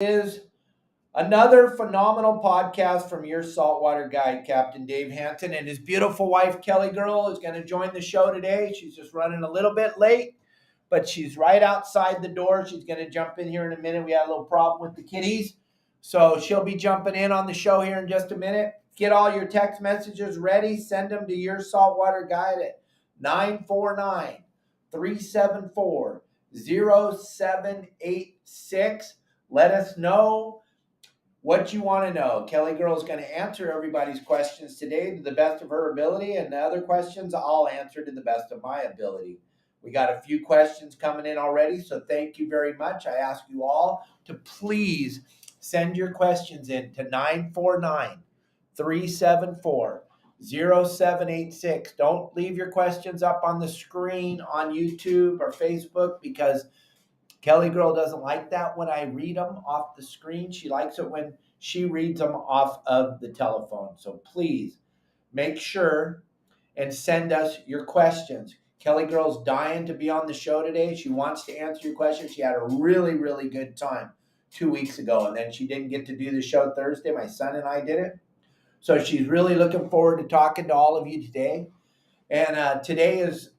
Is another phenomenal podcast from Your Saltwater guide, Captain Dave Hansen, and his beautiful wife, KellyGirl, is going to join the show today. She's just running a little bit late, but she's right outside the door. She's going to jump in here in a minute. We had a little problem with the kitties, so she'll be jumping in on the show here in just a minute. Get all your text messages ready. Send them to Your Saltwater guide at 949-374-0786. Let us know what you want to know. KellyGirl is going to answer everybody's questions today to the best of her ability, and the other questions I'll answer to the best of my ability. We got a few questions coming in already, so thank you very much. I ask you all to please send your questions in to 949-374-0786. Don't leave your questions up on the screen on YouTube or Facebook, because KellyGirl doesn't like that when I read them off the screen. She likes it when she reads them off of the telephone. So please make sure and send us your questions. KellyGirl's dying to be on the show today. She wants to answer your questions. She had a really, really good time 2 weeks ago, and then she didn't get to do the show Thursday. My son and I did it. So she's really looking forward to talking to all of you today. And today is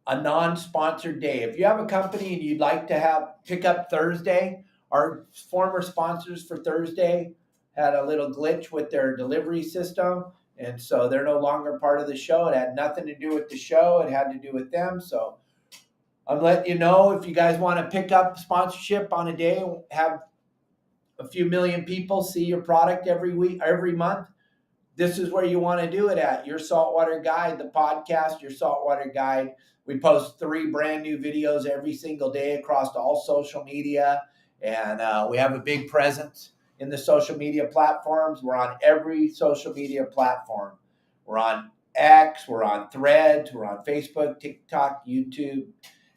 a non-sponsored day. If you have a company and you'd like to pick up Thursday, our former sponsors for Thursday had a little glitch with their delivery system, and so they're no longer part of the show. It had nothing to do with the show. It had to do with them. So I'm letting you know, if you guys want to pick up sponsorship on a day, have a few million people see your product every week, every month, this is where you want to do it at. Your Saltwater Guide, the podcast, Your Saltwater Guide. We post 3 brand new videos every single day across all social media, and we have a big presence in the social media platforms. We're on every social media platform. We're on X, we're on Threads, we're on Facebook, TikTok, YouTube,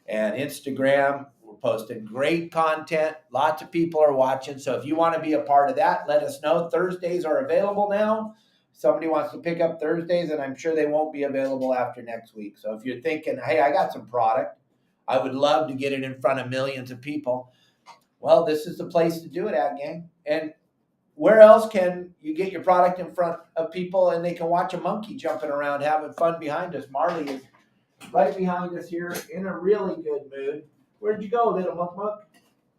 and Instagram. We're posting great content. Lots of people are watching. So if you want to be a part of that, let us know. Thursdays are available now. Somebody wants to pick up Thursdays, and I'm sure they won't be available after next week. So if you're thinking, hey, I got some product, I would love to get it in front of millions of people, well, this is the place to do it at, gang. And where else can you get your product in front of people and they can watch a monkey jumping around having fun behind us? Marley is right behind us here in a really good mood. Where'd you go, little muck?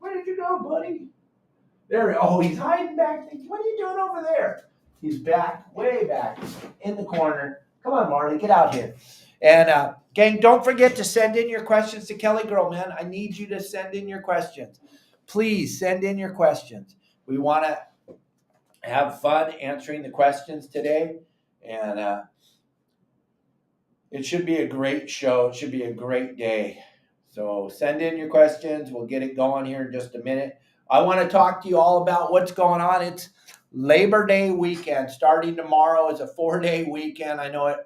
Where did you go, buddy? There. Oh, he's hiding back. What are you doing over there? He's back, way back in the corner. Come on, Marley, get out here. And gang, don't forget to send in your questions to KellyGirl, man. I need you to send in your questions. Please send in your questions. We want to have fun answering the questions today. And it should be a great show. It should be a great day. So send in your questions. We'll get it going here in just a minute. I want to talk to you all about what's going on. It's Labor Day weekend. Starting tomorrow is a 4-day weekend. I know it.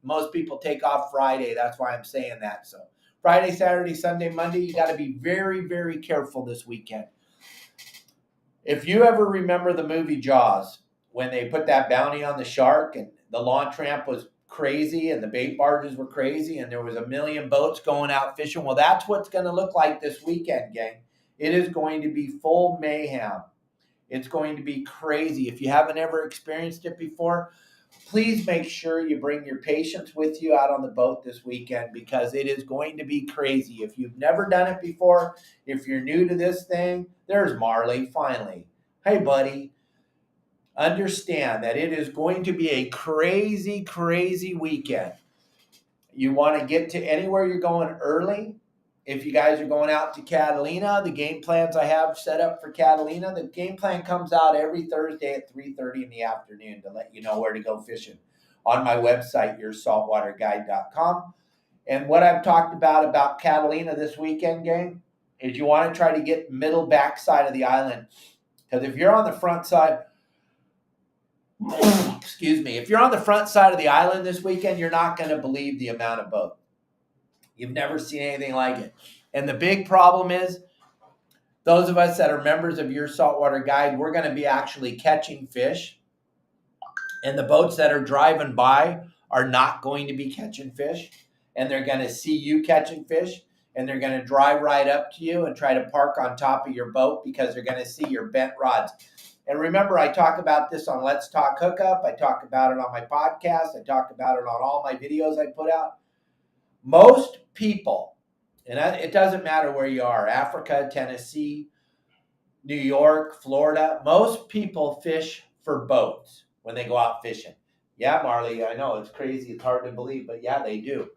Most people take off Friday. That's why I'm saying that. So Friday, Saturday, Sunday, Monday, you got to be very, very careful this weekend. If you ever remember the movie Jaws, when they put that bounty on the shark and the launch ramp was crazy and the bait barges were crazy and there was a million boats going out fishing, well, that's what's going to look like this weekend, gang. It is going to be full mayhem. It's going to be crazy. If you haven't ever experienced it before, please make sure you bring your patients with you out on the boat this weekend, because it is going to be crazy. If you've never done it before, if you're new to this thing, there's Marley, finally. Hey, buddy. Understand that it is going to be a crazy, crazy weekend. You want to get to anywhere you're going early. If you guys are going out to Catalina, the game plans I have set up for Catalina, the game plan comes out every Thursday at 3:30 in the afternoon to let you know where to go fishing on my website, yoursaltwaterguide.com. And what I've talked about Catalina this weekend, gang, is you want to try to get middle backside of the island. Because if you're on the front side, if you're on the front side of the island this weekend, you're not going to believe the amount of boat. You've never seen anything like it. And the big problem is, those of us that are members of Your Saltwater Guide, we're going to be actually catching fish. And the boats that are driving by are not going to be catching fish. And they're going to see you catching fish. and they're going to drive right up to you and try to park on top of your boat because they're going to see your bent rods. And remember, I talk about this on Let's Talk Hookup. I talk about it on my podcast. I talk about it on all my videos I put out. Most people, and it doesn't matter where you are, Africa, Tennessee, New York, Florida, most people fish for boats when they go out fishing. Yeah, Marley, I know it's crazy. It's hard to believe, but yeah, they do.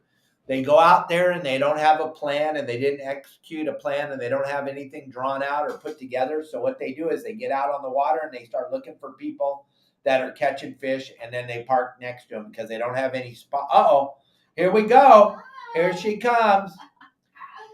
They go out there and they don't have a plan and they didn't execute a plan and they don't have anything drawn out or put together. So what they do is they get out on the water and they start looking for people that are catching fish, and then they park next to them because they don't have any spot. Uh-oh, here we go. Here she comes.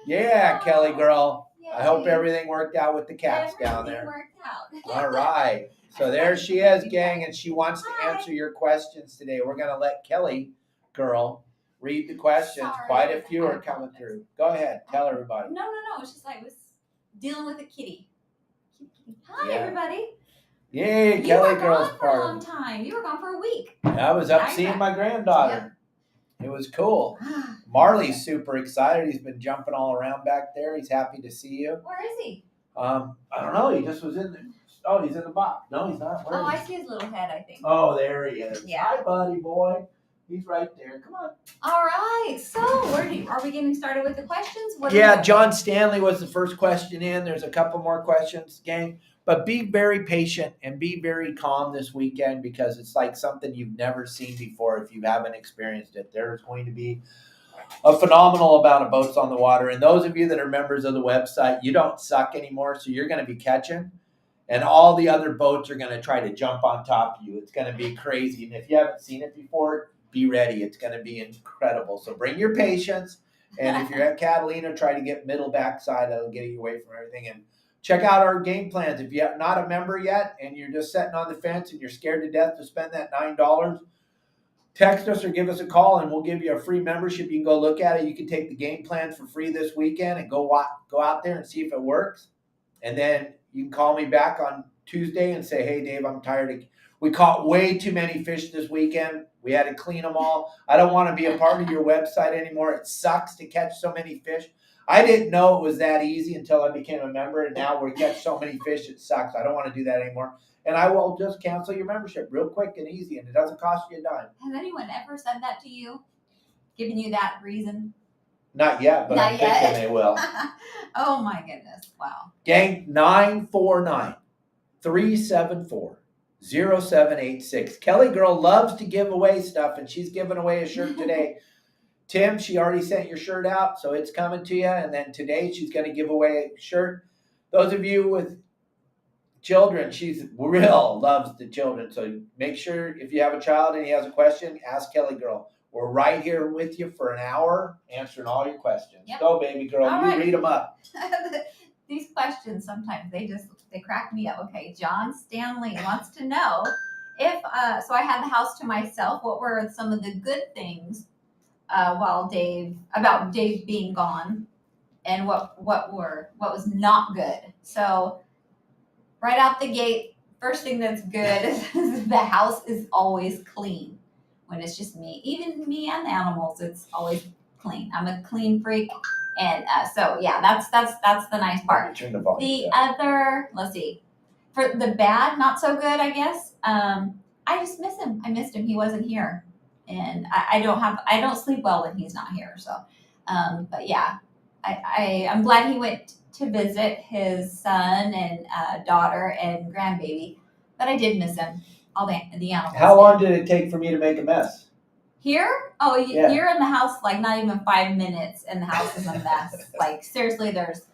Yeah, Kelly girl. I hope everything worked out with the cats down there. Worked out. All right. So there she is, gang, and she wants to answer your questions today. We're going to let Kelly girl read the questions. Sorry. Quite a few are coming through. Go ahead. Tell everybody. No. It's just I was dealing with a kitty. Hi, Yeah. everybody. Yay, You Kelly were girl's gone for a long party. time. You were gone for a week. I was up seeing my granddaughter. It was cool. Marley's super excited. He's been jumping all around back there. He's happy to see you. Where is he? I don't know. He just was in there. Oh, he's in the box. No, he's not. Where is I see his little head, I think. Oh, there he is. Yeah. Hi, buddy boy. He's right there. Come on. All right. So, are we getting started with the questions? John Stanley was the first question in. There's a couple more questions, gang. But be very patient and be very calm this weekend because it's like something you've never seen before if you haven't experienced it. There's going to be a phenomenal amount of boats on the water. And those of you that are members of the website, you don't suck anymore, so you're going to be catching. And all the other boats are going to try to jump on top of you. It's going to be crazy. And if you haven't seen it before, be ready. It's going to be incredible. So bring your patience. And if you're at Catalina, try to get middle backside. That'll get you away from everything. And check out our game plans. If you're not a member yet and you're just sitting on the fence and you're scared to death to spend that $9, text us or give us a call and we'll give you a free membership. You can go look at it. You can take the game plan for free this weekend and go out there and see if it works. And then you can call me back on Tuesday and say, hey, Dave, I'm tired. We caught way too many fish this weekend. We had to clean them all. I don't want to be a part of your website anymore. It sucks to catch so many fish. I didn't know it was that easy until I became a member, and now we catch so many fish, it sucks. I don't want to do that anymore. And I will just cancel your membership real quick and easy, and it doesn't cost you a dime. Has anyone ever said that to you? Giving you that reason? Not yet, but I'm thinking they will. Oh, my goodness. Wow. Gang, 949-374-0786. Kelly Girl loves to give away stuff, and she's giving away a shirt today. Tim, she already sent your shirt out, so it's coming to you. And then today she's going to give away a shirt. Those of you with children, she's real loves the children. So make sure if you have a child and he has a question, ask Kelly Girl. We're right here with you for an hour answering all your questions. Yep. Go, baby girl. All right. Read them up. These questions, sometimes they crack me up. Okay, John Stanley wants to know if, so I had the house to myself, what were some of the good things about Dave being gone, and what was not good. So right out the gate, first thing that's good is the house is always clean. When it's just me, even me and the animals, it's always clean. I'm a clean freak, and so yeah, that's the nice part. Turn the volume the other, let's see, for the bad, not so good, I guess. I just miss him. I missed him. He wasn't here. And I don't sleep well when he's not here. So, but yeah, I'm glad he went to visit his son and daughter and grandbaby, but I did miss him. All the animals. How long did it take for me to make a mess? Here? Oh, you're in the house like not even 5 minutes, and the house is a mess. Like seriously, there's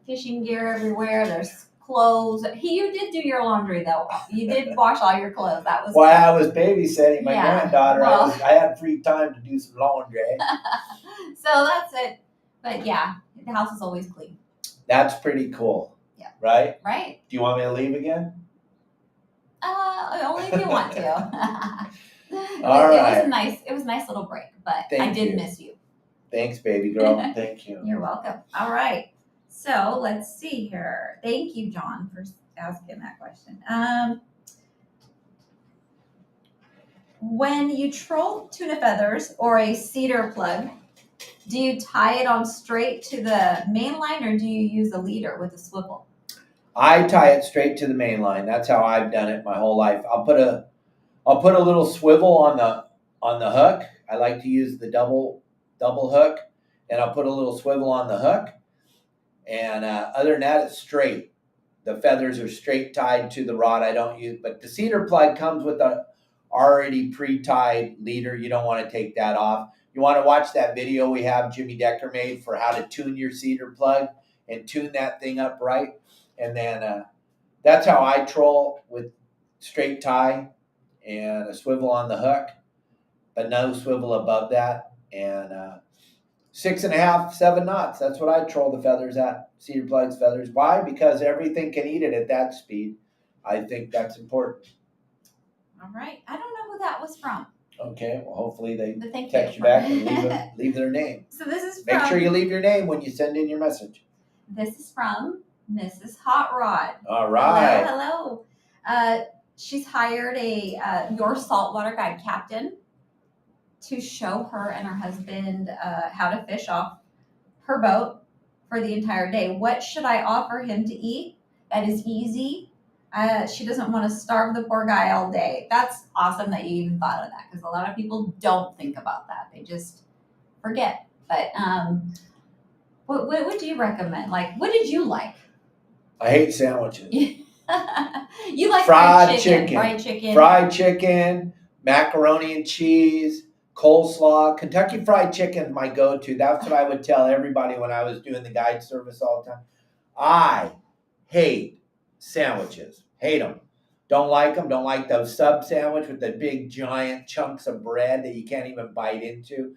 fishing gear everywhere. There's clothes. You did do your laundry though. You did wash all your clothes. That was. Well, I was babysitting my granddaughter. Well, I had free time to do some laundry. So that's it. But yeah, the house is always clean. That's pretty cool. Yeah. Right? Right. Do you want me to leave again? Only if you want to. All right. It was a nice little break, but Thank I did you. miss you. Thanks, baby girl. Thank you. You're welcome. All right. So let's see here. Thank you, John, for asking that question. When you troll tuna feathers or a cedar plug, Do you tie it on straight to the main line, or do you use a leader with a swivel? I tie it straight to the main line. That's how I've done it my whole life. I'll put a little swivel on the hook. I like to use the double hook, and I'll put a little swivel on the hook. And other than that, it's straight. The feathers are straight tied to the rod. I don't use, but the cedar plug comes with a already pre-tied leader. You don't want to take that off. You want to watch that video we have Jimmy Decker made for how to tune your cedar plug and tune that thing up right. And then that's how I troll, with straight tie and a swivel on the hook, but no swivel above that. And 6.5, 7 knots. That's what I troll the feathers at. Cedar plugs, feathers. Why? Because everything can eat it at that speed. I think that's important. All right. I don't know who that was from. Okay. Well, hopefully they But thank text you back and leave their name. So this is from, Make sure you leave your name when you send in your message. This is from Mrs. Hot Rod. All right. Hello. She's hired a Your Saltwater guide captain to show her and her husband how to fish off her boat for the entire day. What should I offer him to eat that is easy? She doesn't want to starve the poor guy all day. That's awesome that you even thought of that, because a lot of people don't think about that. They just forget. But what would you recommend? Like, what did you like? I hate sandwiches. You like fried chicken, fried chicken, macaroni and cheese, coleslaw. Kentucky Fried Chicken is my go-to. That's what I would tell everybody when I was doing the guide service all the time. I hate sandwiches. Hate them. Don't like them. Don't like those sub sandwich with the big giant chunks of bread that you can't even bite into.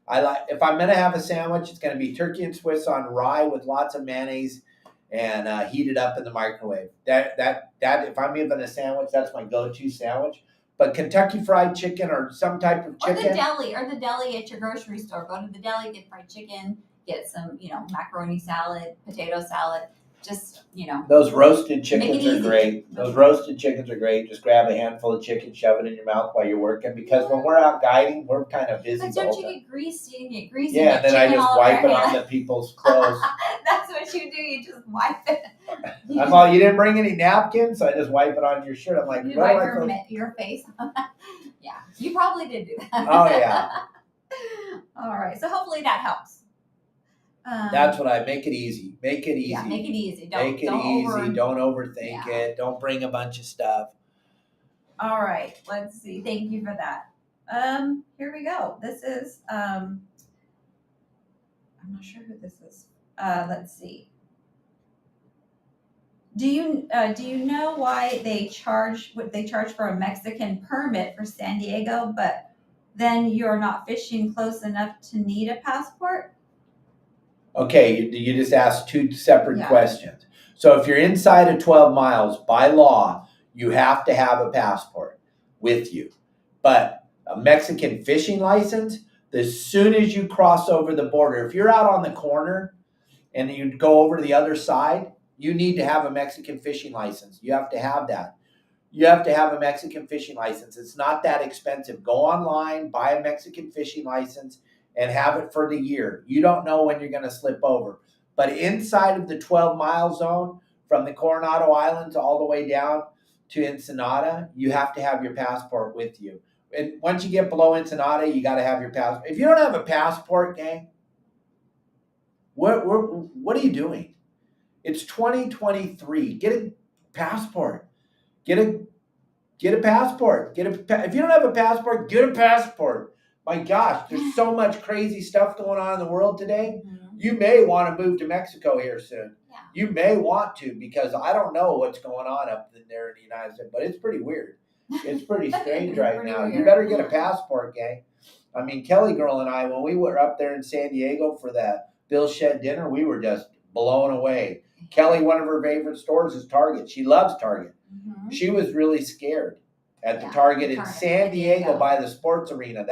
If I'm going to have a sandwich, it's going to be turkey and Swiss on rye with lots of mayonnaise and heat it up in the microwave. That if I'm given a sandwich, that's my go-to sandwich. But Kentucky Fried Chicken or some type of chicken. Or the deli at your grocery store. Go to the deli, get fried chicken, get some, macaroni salad, potato salad. Just, Those roasted chickens are great. Those roasted chickens are great. Just grab a handful of chicken, shove it in your mouth while you're working. Because when we're out guiding, we're kind of busy. But don't you get greasy? You get greasy. Yeah, and then I just wipe it on the people's clothes. That's what you do. You just wipe it. I'm all, you didn't bring any napkins, so I just wipe it on your shirt. I'm like, you wipe your face. Yeah, you probably did do that. Oh, yeah. All right, so hopefully that helps. That's what I make it easy. Make it easy. Yeah, make it easy. Don't overthink it. Don't bring a bunch of stuff. All right, let's see. Thank you for that. Here we go. This is I'm not sure who this is. Let's see. Do you know why they charge what they charge for a Mexican permit for San Diego, but then you're not fishing close enough to need a passport? Okay, you just asked two separate questions. So if you're inside of 12 miles, by law, you have to have a passport with you. But a Mexican fishing license, as soon as you cross over the border, if you're out on the corner and you go over to the other side, you need to have a Mexican fishing license. You have to have that. You have to have a Mexican fishing license. It's not that expensive. Go online, buy a Mexican fishing license, and have it for the year. You don't know when you're going to slip over. But inside of the 12-mile zone, from the Coronado Islands all the way down to Ensenada, you have to have your passport with you. And once you get below Ensenada, you got to have your passport. If you don't have a passport, gang, what are you doing? It's 2023. Get a passport. Get a passport. If you don't have a passport, get a passport. My gosh, there's so much crazy stuff going on in the world today. Mm-hmm. You may want to move to Mexico here soon. Yeah. You may want to, because I don't know what's going on up there in the United States, but it's pretty weird. It's pretty strange right now. Weird. You better get a passport, gang. I mean, KellyGirl and I, when we were up there in San Diego for that Bill Shed dinner, we were just blown away. Kelly, one of her favorite stores is Target. She loves Target. Mm-hmm. She was really scared at the Target in San Diego by the sports arena.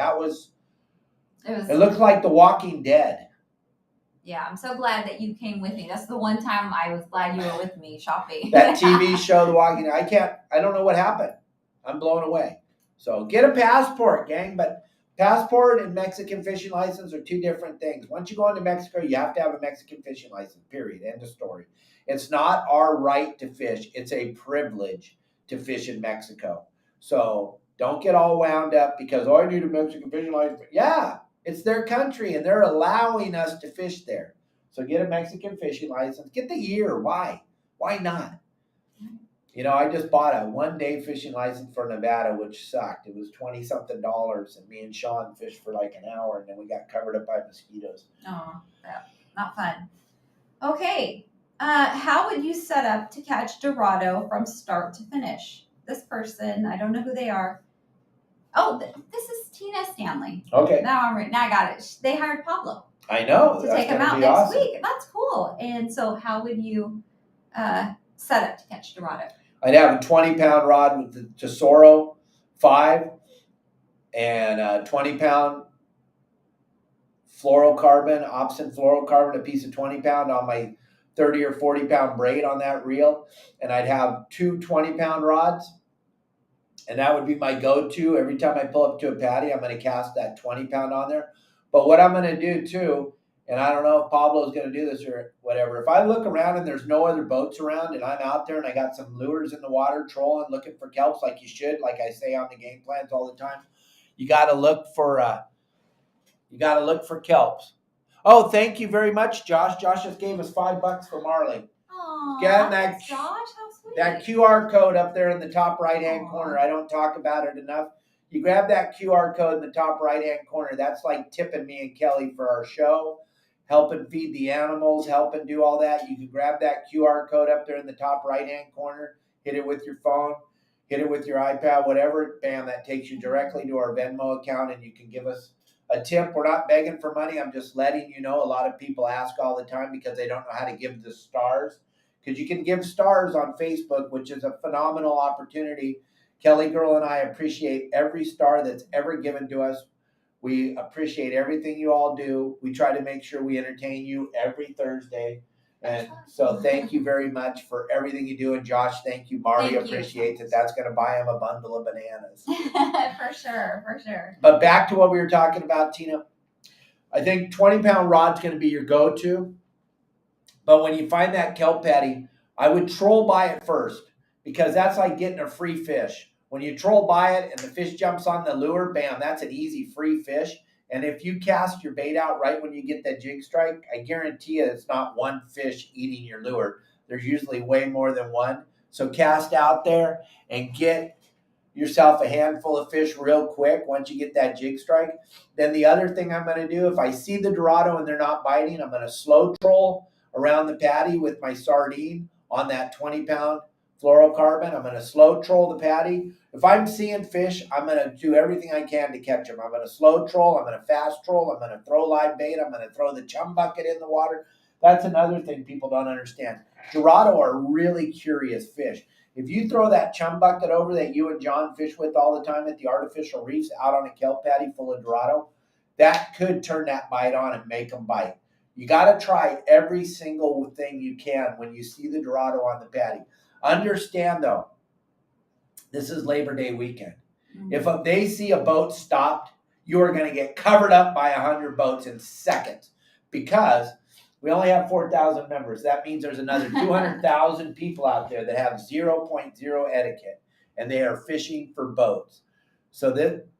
It looked like The Walking Dead. Yeah, I'm so glad that you came with me. That's the one time I was glad you were with me shopping. That TV show, The Walking Dead. I don't know what happened. I'm blown away. So get a passport, gang. But Passport and Mexican fishing license are two different things. Once you go into Mexico, you have to have a Mexican fishing license, period. End of story. It's not our right to fish. It's a privilege to fish in Mexico. So don't get all wound up because, oh, I need a Mexican fishing license. Yeah, it's their country and they're allowing us to fish there. So get a Mexican fishing license. Get the year. Why? Why not? You know, I just bought a 1-day fishing license for Nevada, which sucked. It was $20-something, and me and Sean fished for like an hour, and then we got covered up by mosquitoes. Oh, yeah, not fun. Okay, how would you set up to catch Dorado from start to finish? This person, I don't know who they are. Oh, this is Tina Stanley. Okay. Now I got it. They hired Pablo. I know. To take him out next week. That's cool. And so, how would you set up to catch Dorado? I'd have a 20-pound rod with the Tesoro 5 and a 20-pound fluorocarbon, Opsin fluorocarbon, a piece of 20-pound on my 30 or 40-pound braid on that reel. And I'd have two 20-pound rods. And that would be my go-to. Every time I pull up to a patty, I'm going to cast that 20-pound on there. But what I'm going to do too, and I don't know if Pablo's going to do this or whatever, if I look around and there's no other boats around and I'm out there and I got some lures in the water trolling, looking for kelps like you should, like I say on the game plans all the time, you got to look for kelps. Oh, thank you very much, Josh. Josh just gave us $5 for Marlin. Thanks, Josh. How sweet. That QR code up there in the top right-hand corner. I don't talk about it enough. You grab that QR code in the top right-hand corner. That's like tipping me and Kelly for our show, helping feed the animals, helping do all that. You can grab that QR code up there in the top right-hand corner, hit it with your phone, hit it with your iPad, whatever. Bam, that takes you directly to our Venmo account, and you can give us a tip. We're not begging for money. I'm just letting you know. A lot of people ask all the time because they don't know how to give the stars. Because you can give stars on Facebook, which is a phenomenal opportunity. KellyGirl and I appreciate every star that's ever given to us. We appreciate everything you all do. We try to make sure we entertain you every Thursday. And so thank you very much for everything you do. And Josh, thank you. Marty appreciates it. That's going to buy him a bundle of bananas. For sure. But back to what we were talking about, Tina. I think 20-pound rod's going to be your go-to. But when you find that kelp patty, I would troll by it first because that's like getting a free fish. When you troll by it and the fish jumps on the lure, bam, that's an easy free fish. And if you cast your bait out right when you get that jig strike, I guarantee you it's not one fish eating your lure. There's usually way more than one. So cast out there and get yourself a handful of fish real quick once you get that jig strike. Then the other thing I'm going to do, if I see the Dorado and they're not biting, I'm going to slow troll around the patty with my sardine on that 20-pound fluorocarbon. I'm going to slow troll the patty. If I'm seeing fish, I'm going to do everything I can to catch them. I'm going to slow troll. I'm going to fast troll. I'm going to throw live bait. I'm going to throw the chum bucket in the water. That's another thing people don't understand. Dorado are really curious fish. If you throw that chum bucket over that you and John fish with all the time at the artificial reefs out on a kelp patty full of Dorado, that could turn that bite on and make them bite. You got to try every single thing you can when you see the Dorado on the patty. Understand, though, this is Labor Day weekend. Mm-hmm. If they see a boat stopped, you are going to get covered up by 100 boats in seconds because we only have 4,000 members. That means there's another 200,000 people out there that have 0.0 etiquette, and they are fishing for boats. So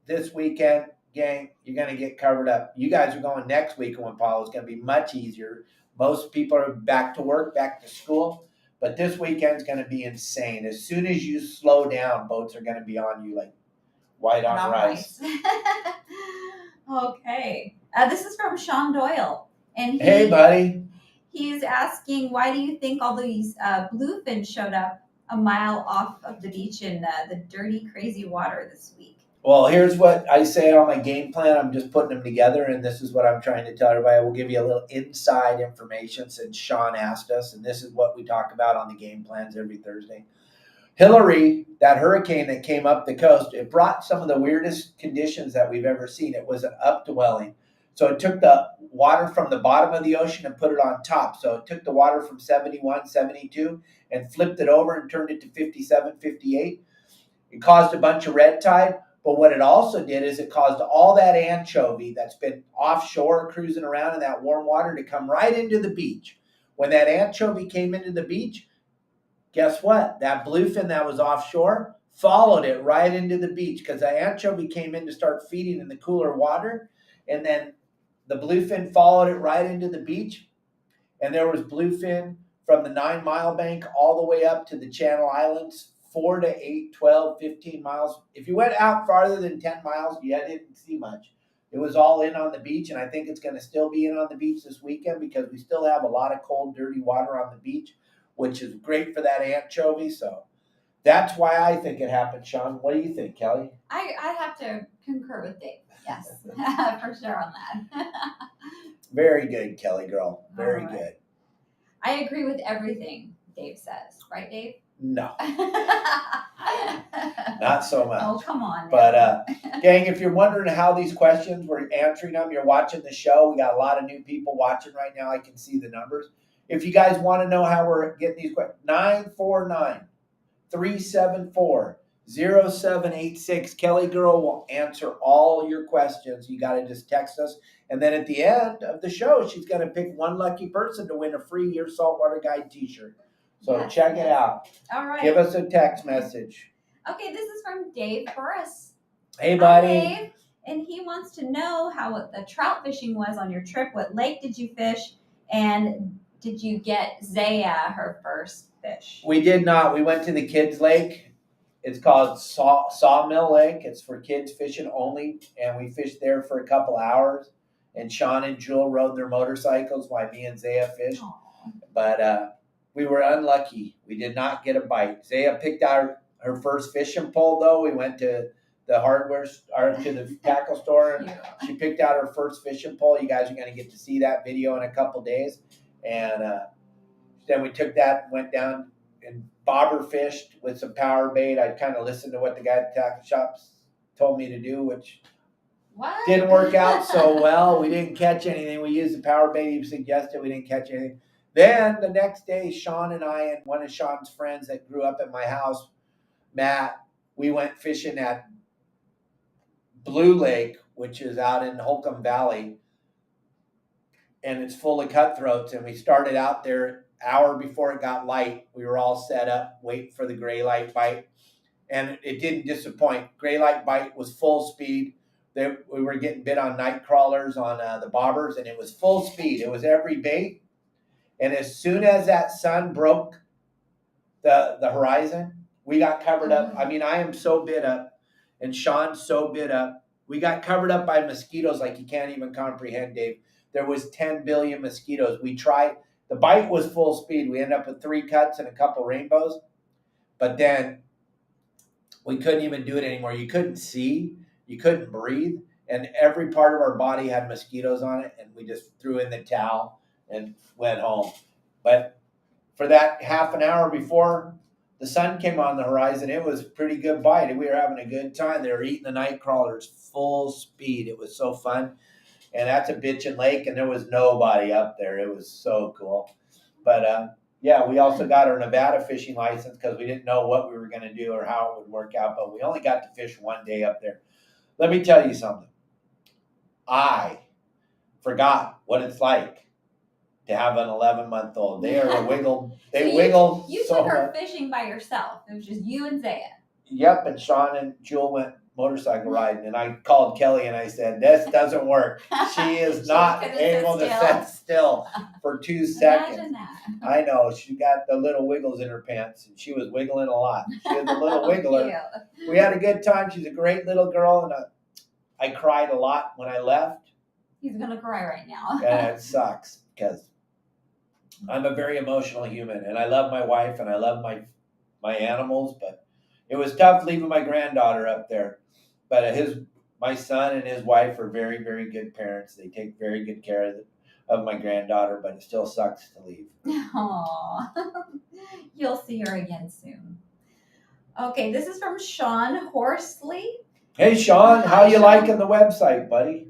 this weekend, gang, you're going to get covered up. You guys are going next week when Paul. It's going to be much easier. Most people are back to work, back to school. But this weekend's going to be insane. As soon as you slow down, boats are going to be on you like white on rice. Okay. This is from Sean Doyle. And hey, buddy. He's asking, why do you think all these bluefin showed up a mile off of the beach in the dirty, crazy water this week? Well, here's what I say on my game plan. I'm just putting them together, and this is what I'm trying to tell everybody. I will give you a little inside information since Sean asked us, and this is what we talk about on the game plans every Thursday. Hillary, that hurricane that came up the coast, it brought some of the weirdest conditions that we've ever seen. It was an upwelling. So it took the water from the bottom of the ocean and put it on top. So it took the water from 71, 72 and flipped it over and turned it to 57, 58. It caused a bunch of red tide. But what it also did is it caused all that anchovy that's been offshore cruising around in that warm water to come right into the beach. When that anchovy came into the beach, guess what? That bluefin that was offshore followed it right into the beach because the anchovy came in to start feeding in the cooler water. And then the bluefin followed it right into the beach. And there was bluefin from the 9 Mile bank all the way up to the Channel Islands, 4 to 8, 12, 15 miles. If you went out farther than 10 miles, you didn't see much. It was all in on the beach, and I think it's going to still be in on the beach this weekend because we still have a lot of cold, dirty water on the beach, which is great for that anchovy. So that's why I think it happened, Sean. What do you think, Kelly? I have to concur with Dave. Yes, for sure on that. Very good, Kelly girl. Very All right. good. I agree with everything Dave says. Right, Dave? No, not so much. Oh, come on. But gang, if you're wondering how these questions, we're answering them. You're watching the show. We got a lot of new people watching right now. I can see the numbers. If you guys want to know how we're getting these questions, 949-374-0786. Kelly Girl will answer all your questions. You got to just text us. And then at the end of the show, she's going to pick one lucky person to win a free Your Saltwater Guide t-shirt. So Yes, check it out. All right. Give us a text message. Okay, this is from Dave Burris. Hey, buddy. Hi, Dave. And he wants to know how the trout fishing was on your trip. What lake did you fish? And did you get Zaya her first fish? We did not. We went to the kids' lake. It's called Sawmill Lake. It's for kids fishing only. And we fished there for a couple hours. And Sean and Jewel rode their motorcycles while me and Zaya fished. Aww. But we were unlucky. We did not get a bite. Zaya picked out her first fishing pole, though. We went to the hardware or to the tackle store. Yeah. She picked out her first fishing pole. You guys are going to get to see that video in a couple days. And then we took that and went down and bobber fished with some power bait. I kind of listened to what the guy at the tackle shops told me to do, which didn't work out so well. We didn't catch anything. We used the power bait he suggested. We didn't catch anything. Then the next day, Sean and I and one of Sean's friends that grew up at my house, Matt, we went fishing at Blue Lake, which is out in Holcomb Valley. And it's full of cutthroats. And we started out there an hour before it got light. We were all set up, waiting for the gray light bite. And it didn't disappoint. Gray light bite was full speed. We were getting bit on night crawlers on the bobbers, and it was full speed. It was every bait. And as soon as that sun broke the horizon, we got covered up. I mean, I am so bit up, and Sean's so bit up. We got covered up by mosquitoes like you can't even comprehend, Dave. There was 10 billion mosquitoes. We tried. The bite was full speed. We ended up with 3 cuts and a couple rainbows. But then we couldn't even do it anymore. You couldn't see. You couldn't breathe. And every part of our body had mosquitoes on it. And we just threw in the towel and went home. But for that half an hour before the sun came on the horizon, it was a pretty good bite. And we were having a good time. They were eating the night crawlers full speed. It was so fun. And that's a bitchin' lake, and there was nobody up there. It was so cool. But, yeah, we also got our Nevada fishing license because we didn't know what we were going to do or how it would work out. But we only got to fish one day up there. Let me tell you something. I forgot what it's like to have an 11-month-old. They are a wiggle. They wiggle You so took her much. fishing by yourself. It was just you and Zaya. Yep, and Sean and Jewel went motorcycle riding, and I called Kelly and I said, this doesn't work. She is not able to sit still for 2 seconds. Imagine that. I know. She got the little wiggles in her pants, and she was wiggling a lot. She was a little wiggler. Cute. We had a good time. She's a great little girl, and I cried a lot when I left. He's going to cry right now. And it sucks because I'm a very emotional human, and I love my wife, and I love my animals, but it was tough leaving my granddaughter up there. But my son and his wife are very, very good parents. They take very good care of my granddaughter, but it still sucks to leave. Aww. You'll see her again soon. Okay, this is from Sean Horsley. Hey, Sean, how you Sean. liking the website, buddy?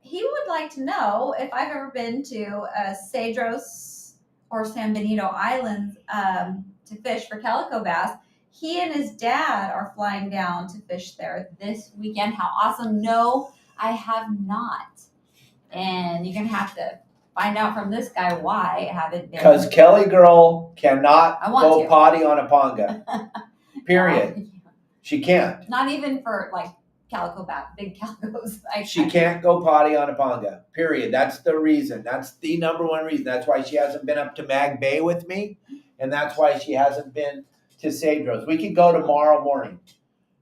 He would like to know if I've ever been to Cedros or San Benito Islands to fish for calico bass. He and his dad are flying down to fish there this weekend. How awesome. No, I have not. And you're going to have to find out from this guy why I haven't been. Because KellyGirl cannot go to. potty on a panga. Period. No, she can't. Not even for like calico bat, big calicos. She can't go potty on a panga. Period. That's the reason. That's the number one reason. That's why she hasn't been up to Mag Bay with me. And that's why she hasn't been to Cedros. We could go tomorrow morning.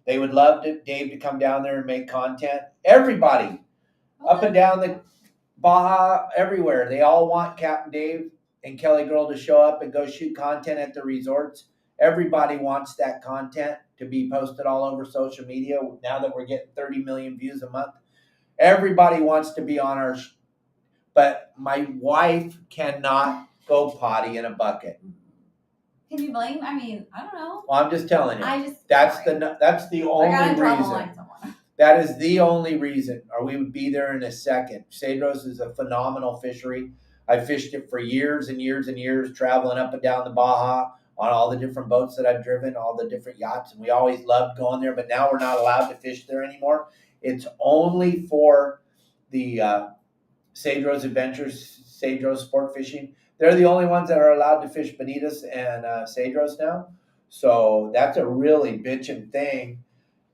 They would love Dave to come down there and make content. Everybody up and down the Baja, everywhere. They all want Captain Dave and KellyGirl to show up and go shoot content at the resorts. Everybody wants that content to be posted all over social media now that we're getting 30 million views a month. Everybody wants to be on our but my wife cannot go potty in a bucket. Can you blame? I mean, I don't know. Well, I'm just telling you. That's the only reason. That is the only reason, or we would be there in a second. Cedros is a phenomenal fishery. I fished it for years and years and years, traveling up and down the Baja on all the different boats that I've driven, all the different yachts, and we always loved going there, but now we're not allowed to fish there anymore. It's only for the Cedros Adventures, Cedros Sport Fishing. They're the only ones that are allowed to fish bonitas and Cedros now. So that's a really bitchin' thing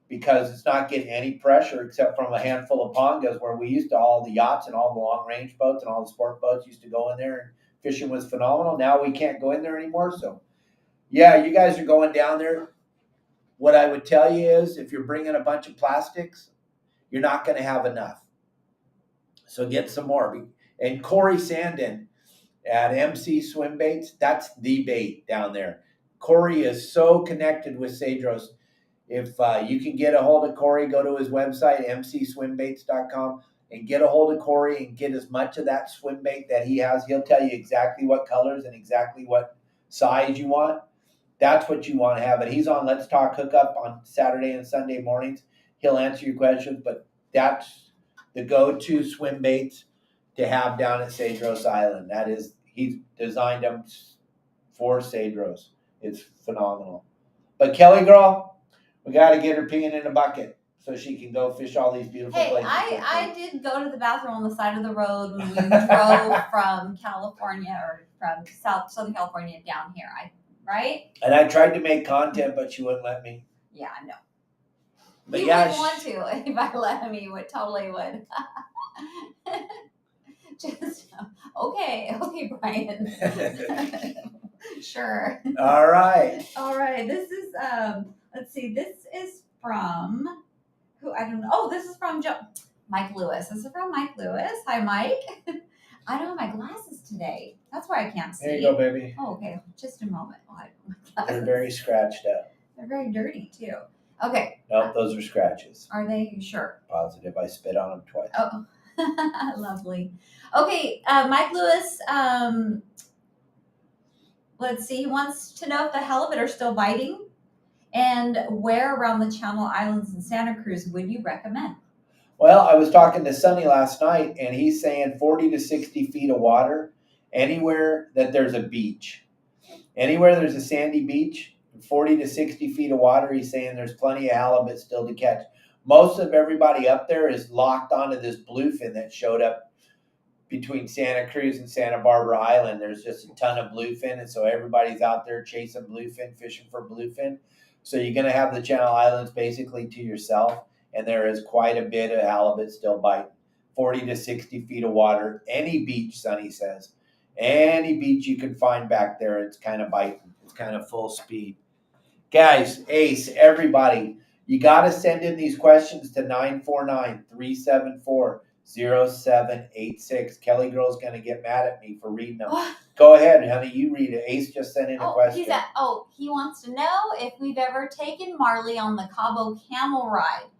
because it's not getting any pressure except from a handful of pangas where we used to, all the yachts and all the long range boats and all the sport boats used to go in there and fishing was phenomenal. Now we can't go in there anymore. So yeah, you guys are going down there. What I would tell you is if you're bringing a bunch of plastics, you're not going to have enough. So get some more. And Corey Sandin at MC Swim Baits, that's the bait down there. Corey is so connected with Cedros. If you can get a hold of Corey, go to his website, mcswimbaits.com, and get a hold of Corey and get as much of that swim bait that he has. He'll tell you exactly what colors and exactly what size you want. That's what you want to have. And he's on Let's Talk Hookup on Saturday and Sunday mornings. He'll answer your questions, but that's the go-to swim baits to have down at Cedros Island. That is, he's designed them for Cedros. It's phenomenal. But KellyGirl, we got to get her peeing in a bucket so she can go fish all these beautiful places. I did go to the bathroom on the side of the road when we drove from California or from Southern California down here. Right? And I tried to make content, but she wouldn't let me. Yeah, I know. But you yeah, wouldn't want to. If I let me, would totally would. Just okay, Brian. Sure. All right. This is let's see. This is from who? I don't know. Oh, this is from Mike Lewis. This is from Mike Lewis. Hi, Mike. I don't have my glasses today. That's why I can't see. There you go, baby. Oh, okay. Just a moment. They're very scratched up. They're very dirty too. Okay. Nope, those are scratches. Are they? Sure. Positive. I spit on them twice. Oh, lovely. Okay, Mike Lewis. Let's see. He wants to know if the halibut are still biting, and where around the Channel Islands and Santa Cruz would you recommend? Well, I was talking to Sonny last night, and he's saying 40 to 60 feet of water, anywhere that there's a beach. Anywhere there's a sandy beach, 40 to 60 feet of water, he's saying there's plenty of halibut still to catch. Most of everybody up there is locked onto this bluefin that showed up between Santa Cruz and Santa Barbara Island. There's just a ton of bluefin, and so everybody's out there chasing bluefin, fishing for bluefin. So you're going to have the Channel Islands basically to yourself. And there is quite a bit of halibut still biting. 40 to 60 feet of water. Any beach, Sonny says. Any beach you can find back there, it's kind of biting. It's kind of full speed. Guys, Ace, everybody, you got to send in these questions to 949-374-0786. KellyGirl's going to get mad at me for reading them. Go ahead, honey. You read it. Ace just sent in a question. He wants to know if we've ever taken Marley on the Cabo camel ride.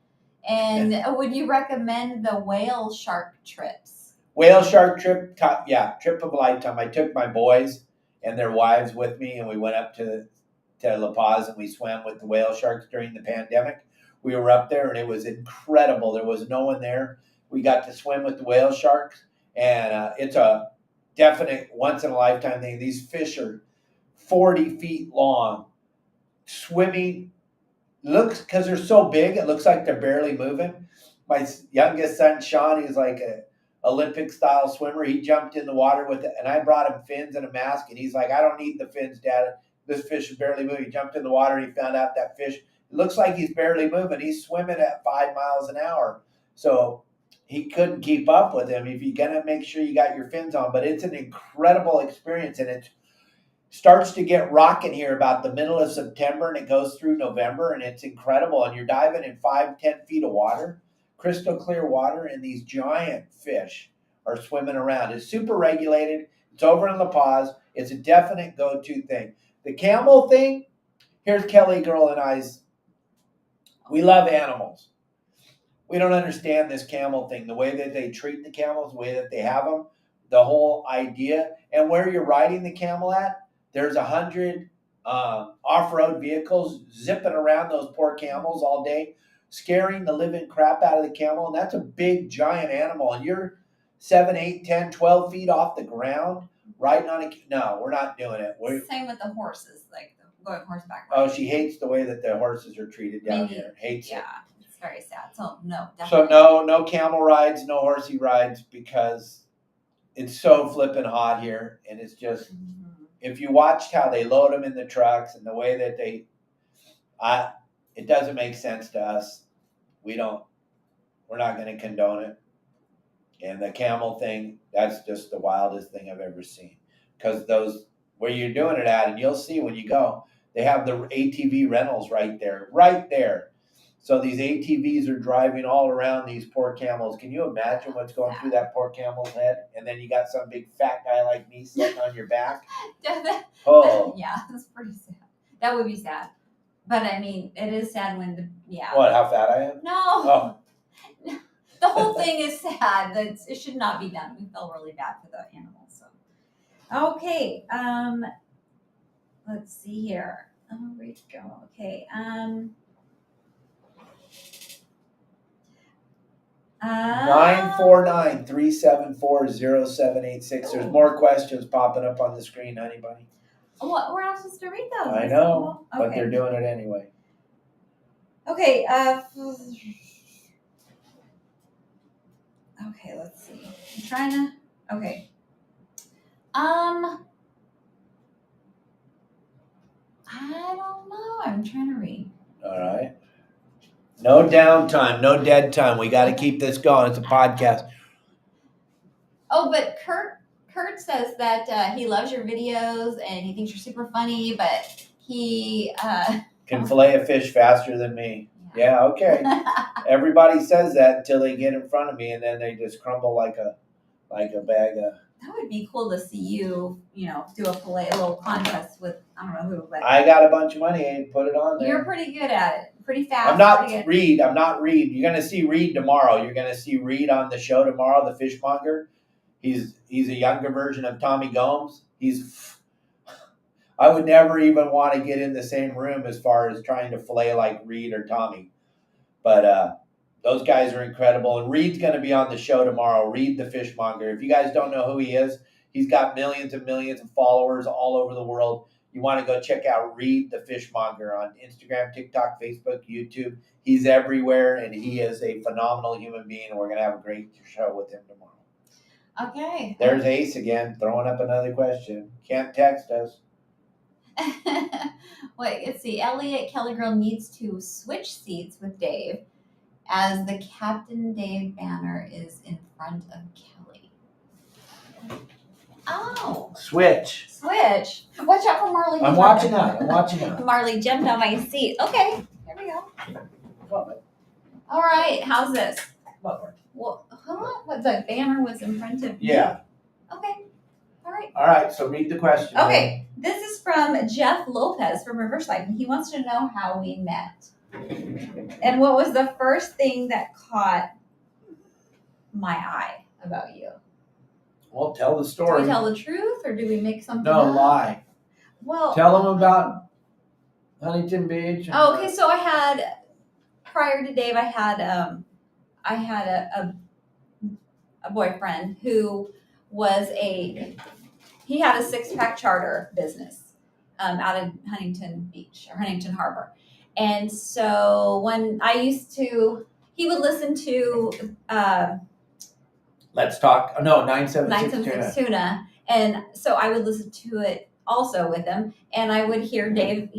And would you recommend the whale shark trips? Whale shark trip, trip of a lifetime. I took my boys and their wives with me, and we went up to La Paz, and we swam with the whale sharks during the pandemic. We were up there, and it was incredible. There was no one there. We got to swim with the whale sharks, and it's a definite once-in-a-lifetime thing. These fish are 40 feet long, swimming. Looks, because they're so big, it looks like they're barely moving. My youngest son, Sean, he's like a Olympic style swimmer. He jumped in the water with it, and I brought him fins and a mask, and he's like, I don't need the fins, Dad. This fish is barely moving. He jumped in the water, and he found out that fish, it looks like he's barely moving. He's swimming at 5 miles an hour. So he couldn't keep up with him. If you're going to make sure you got your fins on, but it's an incredible experience, and it starts to get rocking here about the middle of September, and it goes through November, and it's incredible. And you're diving in 5-10 feet of water, crystal clear water, and these giant fish are swimming around. It's super regulated. It's over in La Paz. It's a definite go-to thing. The camel thing, here's KellyGirl and I's. We love animals. We don't understand this camel thing, the way that they treat the camels, the way that they have them, the whole idea, and where you're riding the camel at. There's 100 off-road vehicles zipping around those poor camels all day, scaring the living crap out of the camel. And that's a big, giant animal. And you're 7, 8, 10, 12 feet off the ground riding on it. No, we're not doing it. Same with the horses, like going horseback Oh, riding. she hates the way that the horses are treated down here. Hates it. Yeah, it's very sad. So no, So definitely. no camel rides, no horsey rides, because it's so flipping hot here. And it's just, if you watched how they load them in the trucks and the way that it doesn't make sense to us. We're not going to condone it. And the camel thing, that's just the wildest thing I've ever seen. Because where you're doing it at, and you'll see when you go, they have the ATV rentals right there. So these ATVs are driving all around these poor camels. Can you imagine what's going through that poor camel's head? And then you got some big fat guy like me sitting on your back. Oh. Yeah, that's pretty sad. That would be sad. But I mean, it is sad when What, how fat I am? No. Oh. The whole thing is sad. It should not be done. We feel really bad for the animals. So. Okay. Let's see here. Oh, where'd it go? Okay. 949-374-0786. There's more questions popping up on the screen, honey bunny. What? We're not supposed to read those. I know, okay. But they're doing it anyway. Okay. Okay. Let's see. I'm trying to. Okay. I don't know. I'm trying to read. All right. No downtime, no dead time. We got to keep this going. It's a podcast. Oh, but Kurt says that he loves your videos and he thinks you're super funny, but he can fillet a fish faster than me. Yeah, okay. Everybody says that until they get in front of me, and then they just crumble like a bag of. That would be cool to see you, do a little contest with, I don't know who, but. I got a bunch of money and put it on there. You're pretty good at it. Pretty fast. I'm not Reed. You're going to see Reed tomorrow. You're going to see Reed on the show tomorrow, the fishmonger. He's a younger version of Tommy Gomes. I would never even want to get in the same room as far as trying to fillet like Reed or Tommy. But those guys are incredible. And Reed's going to be on the show tomorrow. Reed the fishmonger. If you guys don't know who he is, he's got millions and millions of followers all over the world. You want to go check out Reed the Fishmonger on Instagram, TikTok, Facebook, YouTube. He's everywhere, and he is a phenomenal human being, and we're going to have a great show with him tomorrow. Okay. There's Ace again, throwing up another question. Can't text us. Wait, let's see. Elliot KellyGirl needs to switch seats with Dave as the Captain Dave banner is in front of Kelly. Oh. Switch. Watch out for Marley. I'm watching out. Marley jumped on my seat. Okay, here we go. All right, how's this? Well, what the banner was in front of you? Yeah. Okay. All right, so read the question. Okay, this is from Jeff Lopez from Riverside, and he wants to know how we met. And what was the first thing that caught my eye about you? Well, tell the story. Do we tell the truth or do we make something up? No, lie. Well, tell them about Huntington Beach. Oh, okay. So prior to Dave, I had a boyfriend who was he had a 6-pack charter business, out of Huntington Beach or Huntington Harbor. And so when he would listen to Let's talk. No, 976 976 tuna. Tuna. And so I would listen to it also with him. And I would hear Dave,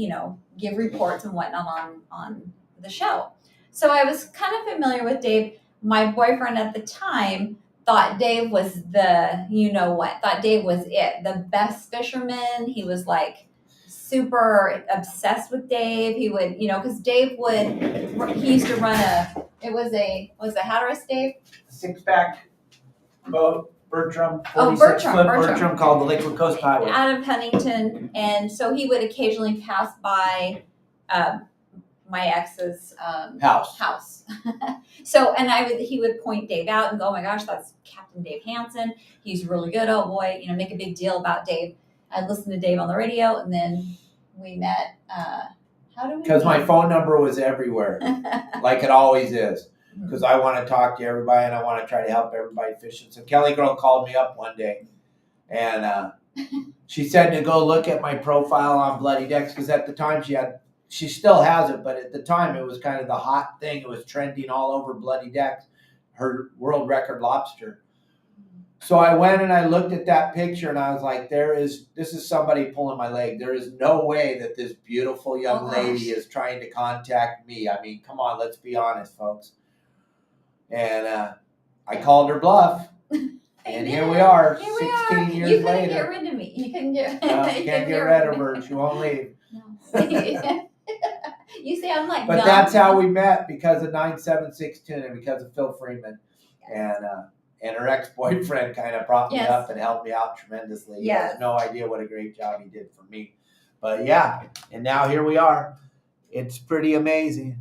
give reports and whatnot on the show. So I was kind of familiar with Dave. My boyfriend at the time thought Dave was thought Dave was the best fisherman. He was like super obsessed with Dave. He would, because he used to run Dave? 6-pack boat, Bertram, Oh, 46 foot Bertram. Bertram called the Liquid Coast Highway. Out of Huntington. And so he would occasionally pass by my ex's house. So, and he would point Dave out and go, oh my gosh, that's Captain Dave Hansen. He's really good. Oh boy, make a big deal about Dave. I'd listen to Dave on the radio, and then we met. How do we? Because my phone number was everywhere, like it always is. Because I want to talk to everybody and I want to try to help everybody fishing. So KellyGirl called me up one day, and she said to go look at my profile on Bloody Decks, because at the time she still has it, but at the time it was kind of the hot thing. It was trending all over Bloody Decks, her world record lobster. So I went and I looked at that picture and I was like, this is somebody pulling my leg. There is no way that this beautiful young lady is trying to contact me. I mean, come on, let's be honest, folks. And I called her bluff. And here we are, 16 years later. You couldn't get rid of me. You couldn't get can't get rid of her. She won't leave. No. You say I'm like, but no. That's how we met, because of 976 Tuna, because of Phil Freeman. And her ex-boyfriend kind of propped me up and helped me out tremendously. He has no idea what a great job he did for me. But yeah, and now here we are. It's pretty amazing.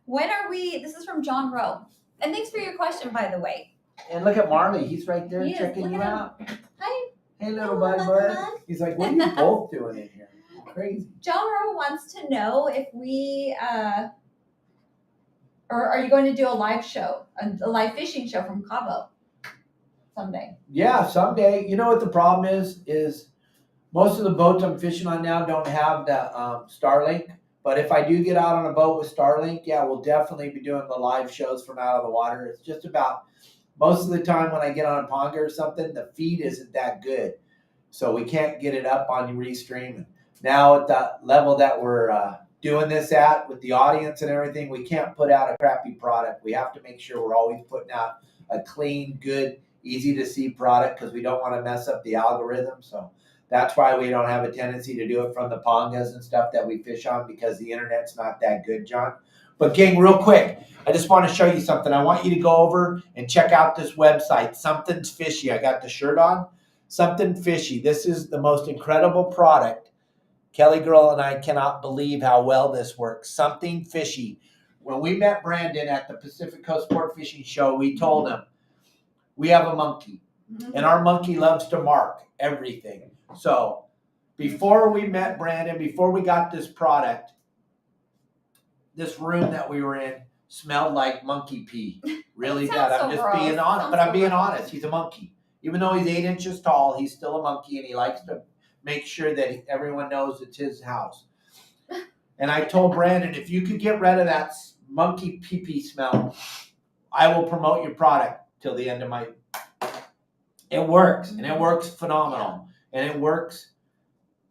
When are we? This is from John Rowe. And thanks for your question, by the way. And look at Marley. He's right there checking you out. Hi. Hey, little bird. He's like, what are you both doing in here? Crazy. John Rowe wants to know if we, or are you going to do a live show, a live fishing show from Cabo someday? Yeah, someday. You know what the problem is most of the boats I'm fishing on now don't have the Starlink. But if I do get out on a boat with Starlink, yeah, we'll definitely be doing the live shows from out of the water. It's just about, most of the time when I get on a ponga or something, the feed isn't that good. So we can't get it up on Restream. Now at the level that we're doing this at with the audience and everything, we can't put out a crappy product. We have to make sure we're always putting out a clean, good, easy to see product, because we don't want to mess up the algorithm. So that's why we don't have a tendency to do it from the pongas and stuff that we fish on, because the internet's not that good, John. But gang, real quick, I just want to show you something. I want you to go over and check out this website, Something's Fishy. I got the shirt on. Something Fishy. This is the most incredible product. KellyGirl and I cannot believe how well this works. Something Fishy. When we met Brandon at the Pacific Coast Sport Fishing Show, we told him, we have a monkey. And our monkey loves to mark everything. So before we met Brandon, before we got this product, this room that we were in smelled like monkey pee. Really bad. I'm just being honest. But I'm being honest. He's a monkey. Even though he's 8 inches tall, he's still a monkey, and he likes to make sure that everyone knows it's his house. And I told Brandon, if you could get rid of that monkey pee-pee smell, I will promote your product till the end of my... It works, and it works phenomenal. And it works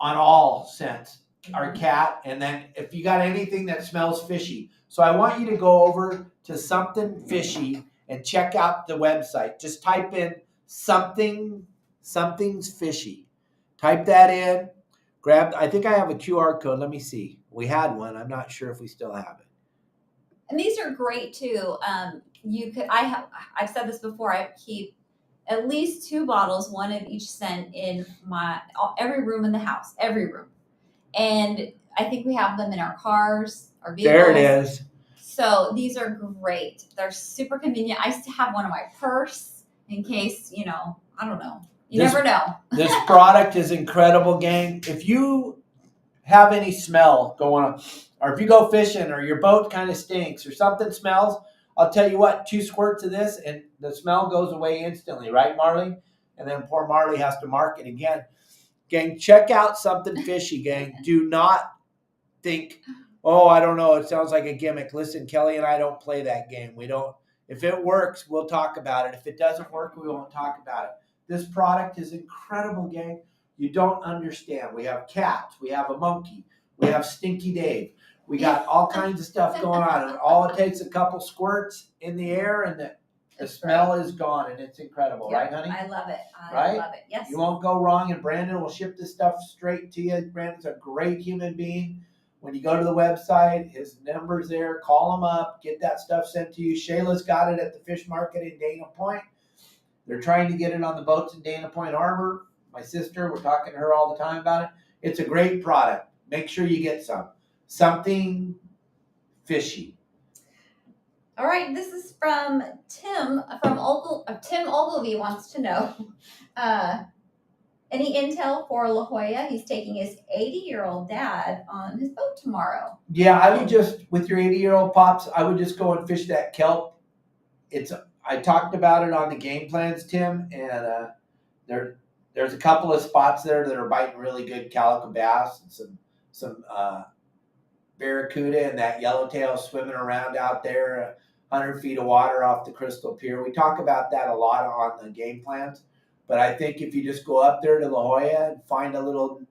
on all scents. Our cat, and then if you got anything that smells fishy. So I want you to go over to Something Fishy and check out the website. Just type in something's fishy. Type that in. I think I have a QR code. Let me see. We had one. I'm not sure if we still have it. And these are great too. I've said this before. I keep at least 2 bottles, one of each scent, in every room in the house, every room. And I think we have them in our cars, our vehicles. There it is. So these are great. They're super convenient. I used to have one in my purse in case, I don't know. You never know. This product is incredible, gang. If you have any smell going on, or if you go fishing or your boat kind of stinks or something smells, I'll tell you what, 2 squirts of this and the smell goes away instantly, right, Marley? And then poor Marley has to mark it again. Gang, check out something fishy, gang. Do not think, oh, I don't know, it sounds like a gimmick. Listen, Kelly and I don't play that game. We don't. If it works, we'll talk about it. If it doesn't work, we won't talk about it. This product is incredible, gang. You don't understand. We have cats. We have a monkey. We have Stinky Dave. We got all kinds of stuff going on. And all it takes a couple squirts in the air and the smell is gone, and it's incredible. Yep, right, honey? I love it. Right? Love it. Yes. You won't go wrong, and Brandon will ship this stuff straight to you. Brandon's a great human being. When you go to the website, his number's there. Call him up. Get that stuff sent to you. Shayla's got it at the fish market in Dana Point. They're trying to get it on the boats in Dana Point Harbor. My sister, we're talking to her all the time about it. It's a great product. Make sure you get some. Something fishy. All right, this is from Tim from Tim Ogilvy wants to know any intel for La Jolla. He's taking his 80-year-old dad on his boat tomorrow. Yeah, I would just, with your 80-year-old pops, I would just go and fish that kelp. I talked about it on the game plans, Tim, and there's a couple of spots there that are biting really good calico bass and some barracuda and that yellowtail swimming around out there, 100 feet of water off the Crystal Pier. We talk about that a lot on the game plans, but I think if you just go up there to La Jolla and find a little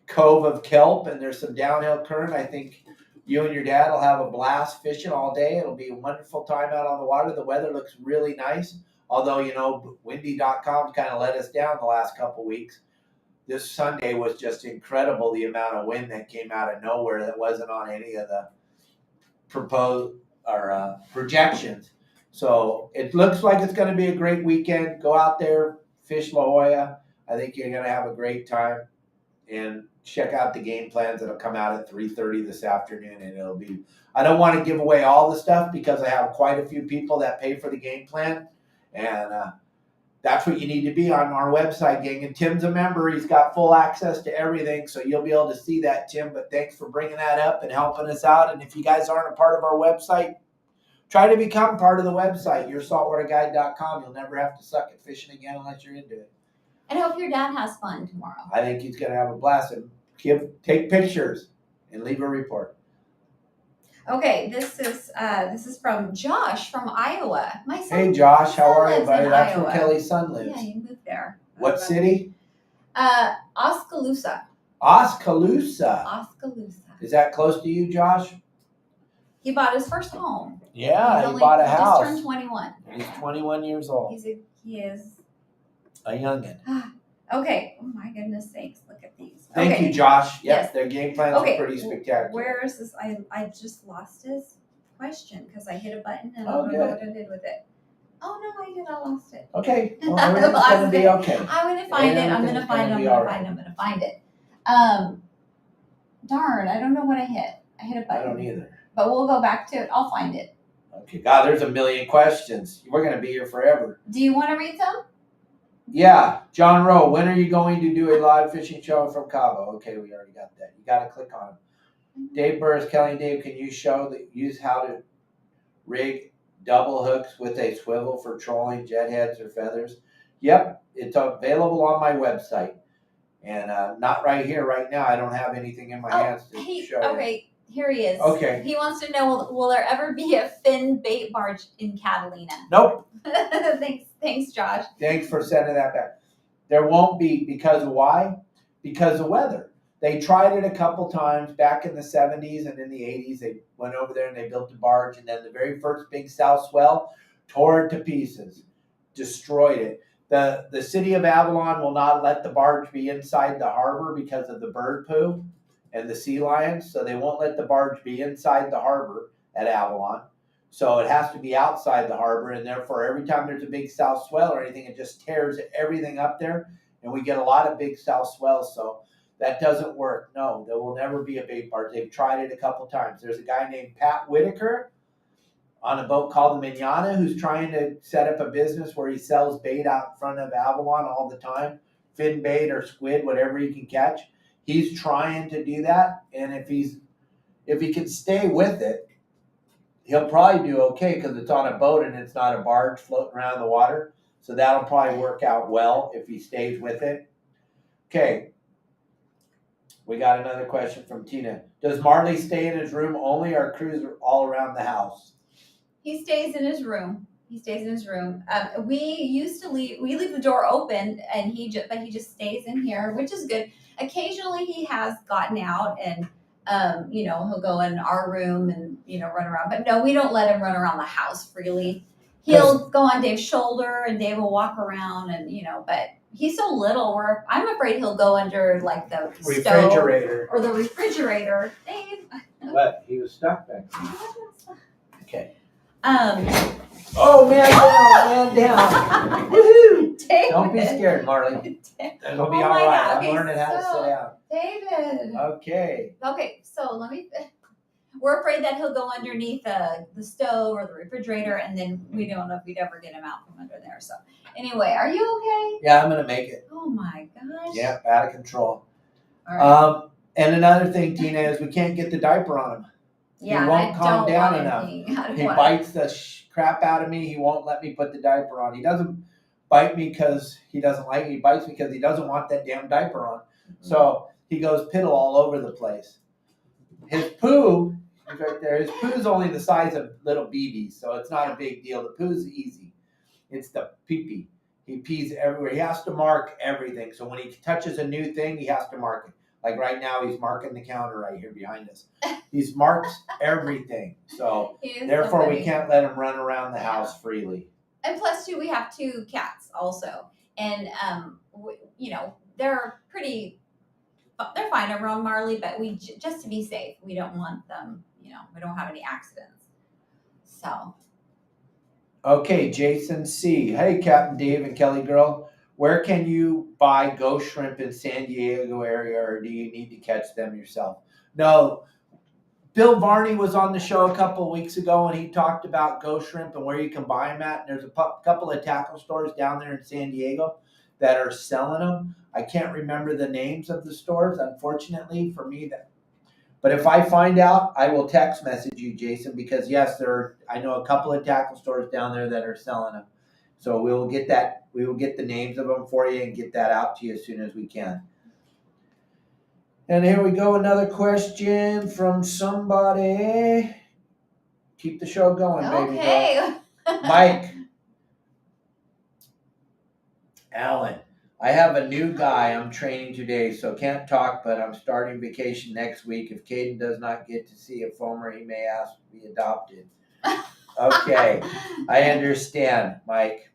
cove of kelp and there's some downhill current, I think you and your dad will have a blast fishing all day. It'll be a wonderful time out on the water. The weather looks really nice, although, windy.com kind of let us down the last couple weeks. This Sunday was just incredible, the amount of wind that came out of nowhere that wasn't on any of the proposed or projections. So it looks like it's going to be a great weekend. Go out there, fish La Jolla. I think you're going to have a great time. And check out the game plans that'll come out at 3:30 this afternoon. And it'll be, I don't want to give away all the stuff because I have quite a few people that pay for the game plan. And that's what you need to be on our website, gang. And Tim's a member. He's got full access to everything. So you'll be able to see that, Tim. But thanks for bringing that up and helping us out. And if you guys aren't a part of our website, try to become part of the website, YourSaltwaterGuide.com. You'll never have to suck at fishing again unless you're into it. And I hope your dad has fun tomorrow. I think he's going to have a blast. And take pictures and leave a report. Okay, this is from Josh from Iowa. My son. Hey, Josh, how are you, buddy? That's Iowa. where Kelly's son lives. Yeah, you moved there. What city? Oskaloosa. Oskaloosa. Is that close to you, Josh? He bought his first home. Yeah, he bought a house. He just turned 21. He's 21 years old. He is a youngin. Okay. Oh my goodness sakes! Look at these. Thank you, Josh. Yes. Their game plans are pretty spectacular. Where is this? I just lost his question because I hit a button and I don't know what I did with it. Oh no, I lost it. Okay. Well, everything's gonna be okay. I'm gonna find it. I'm gonna find it. Darn, I don't know what I hit. I hit a button. I don't either. But we'll go back to it. I'll find it. Okay. God, there's a million questions. We're gonna be here forever. Do you want to read some? Yeah, John Rowe, when are you going to do a live fishing show from Cabo? Okay, we already got that. You got to click on it. Dave Burris, Kelly and Dave, can you use how to rig double hooks with a swivel for trolling jet heads or feathers? Yep, it's available on my website. And not right here, right now. I don't have anything in my hands to show you. Okay, here he is. Okay. He wants to know, will there ever be a fin bait barge in Catalina? Nope. Thanks, Josh. Thanks for sending that back. There won't be, because of why? Because of weather. They tried it a couple times back in the 70s and in the 80s. They went over there and they built a barge, and then the very first big south swell tore it to pieces, destroyed it. The city of Avalon will not let the barge be inside the harbor because of the bird poo and the sea lions, so they won't let the barge be inside the harbor at Avalon. So it has to be outside the harbor, and therefore every time there's a big south swell or anything, it just tears everything up there, and we get a lot of big south swells, so that doesn't work. No, there will never be a bait barge. They've tried it a couple times. There's a guy named Pat Whitaker on a boat called the Mignana who's trying to set up a business where he sells bait out in front of Avalon all the time, fin bait or squid, whatever he can catch. He's trying to do that, and if he can stay with it, he'll probably do okay because it's on a boat and it's not a barge floating around the water. So that'll probably work out well if he stays with it. Okay. We got another question from Tina. Does Marley stay in his room only or cruise all around the house? He stays in his room. We leave the door open, and but he just stays in here, which is good. Occasionally, he has gotten out, and he'll go in our room and run around. But no, we don't let him run around the house freely. He'll go on Dave's shoulder, and Dave will walk around, and but he's so little. I'm afraid he'll go under like the refrigerator or the refrigerator. Dave, what? He was stuck back there. Okay. Oh, man down. Woohoo! David. Don't be scared, Marley. It'll be all right. I'm learning how to sit down. David. Okay. Okay, so we're afraid that he'll go underneath the stove or the refrigerator, and then we don't know if we'd ever get him out from under there. So anyway, are you okay? Yeah, I'm going to make it. Oh my gosh. Yeah, out of control. All right. And another thing, Tina, is we can't get the diaper on him. Yeah, he won't calm down enough. He bites the crap out of me. He won't let me put the diaper on. He doesn't bite me because he doesn't like me. He bites me because he doesn't want that damn diaper on. Mm-hmm. So he goes piddle all over the place. His poo is right there. His poo is only the size of little BBs, so it's not a big deal. The poo's easy. It's the pee-pee. He pees everywhere. He has to mark everything. So when he touches a new thing, he has to mark it. Like right now, he's marking the counter right here behind us. He marks everything. So therefore, we can't let him run around the house freely. And plus, too, we have 2 cats also, and they're fine around Marley, but just to be safe, we don't want them. We don't have any accidents. So. Okay, Jason C. Hey, Captain Dave and KellyGirl. Where can you buy ghost shrimp in San Diego area, or do you need to catch them yourself? No. Bill Varney was on the show a couple of weeks ago, and he talked about ghost shrimp and where you can buy them at. And there's a couple of tackle stores down there in San Diego that are selling them. I can't remember the names of the stores, unfortunately, for me. But if I find out, I will text message you, Jason, because yes, I know a couple of tackle stores down there that are selling them. So we will get the names of them for you and get that out to you as soon as we can. And here we go, another question from somebody. Keep the show going, baby. Okay. Mike. Alan. I have a new guy I'm training today, so can't talk, but I'm starting vacation next week. If Caden does not get to see a foamer, he may ask to be adopted. Okay, I understand, Mike.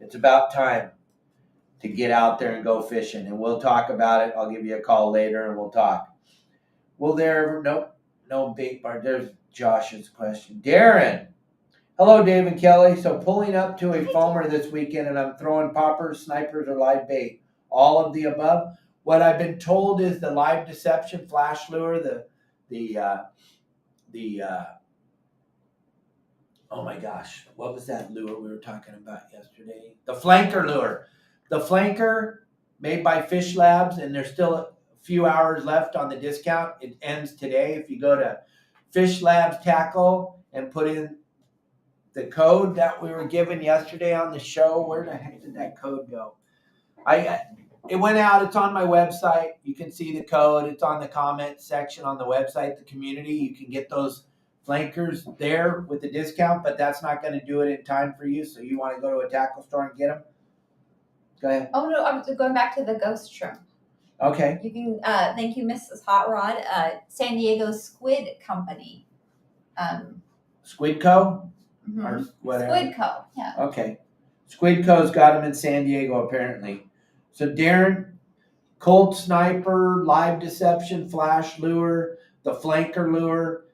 It's about time to get out there and go fishing, and we'll talk about it. I'll give you a call later, and we'll talk. Will there ever... No bait bar. There's Josh's question. Darren. Hello, Dave and Kelly. So pulling up to a foamer this weekend, and I'm throwing poppers, snipers, or live bait. All of the above. What I've been told is the live deception flash lure, oh my gosh, what was that lure we were talking about yesterday? The flanker lure. The flanker made by Fish Labs, and there's still a few hours left on the discount. It ends today. If you go to Fish Labs Tackle and put in the code that we were given yesterday on the show, where the heck did that code go? It went out. It's on my website. You can see the code. It's on the comment section on the website, the community. You can get those flankers there with the discount, but that's not going to do it in time for you. So you want to go to a tackle store and get them? Go ahead. Oh, no, I'm going back to the ghost shrimp. Okay. You can, thank you, Mrs. Hot Rod, San Diego Squid Company. Squid Co? Mm-hmm. Or whatever. Squid Co, yeah. Okay. Squid Co.'s got them in San Diego, apparently. So Darren, Cold Sniper, Live Deception, Flash Lure, the Flanker Lure,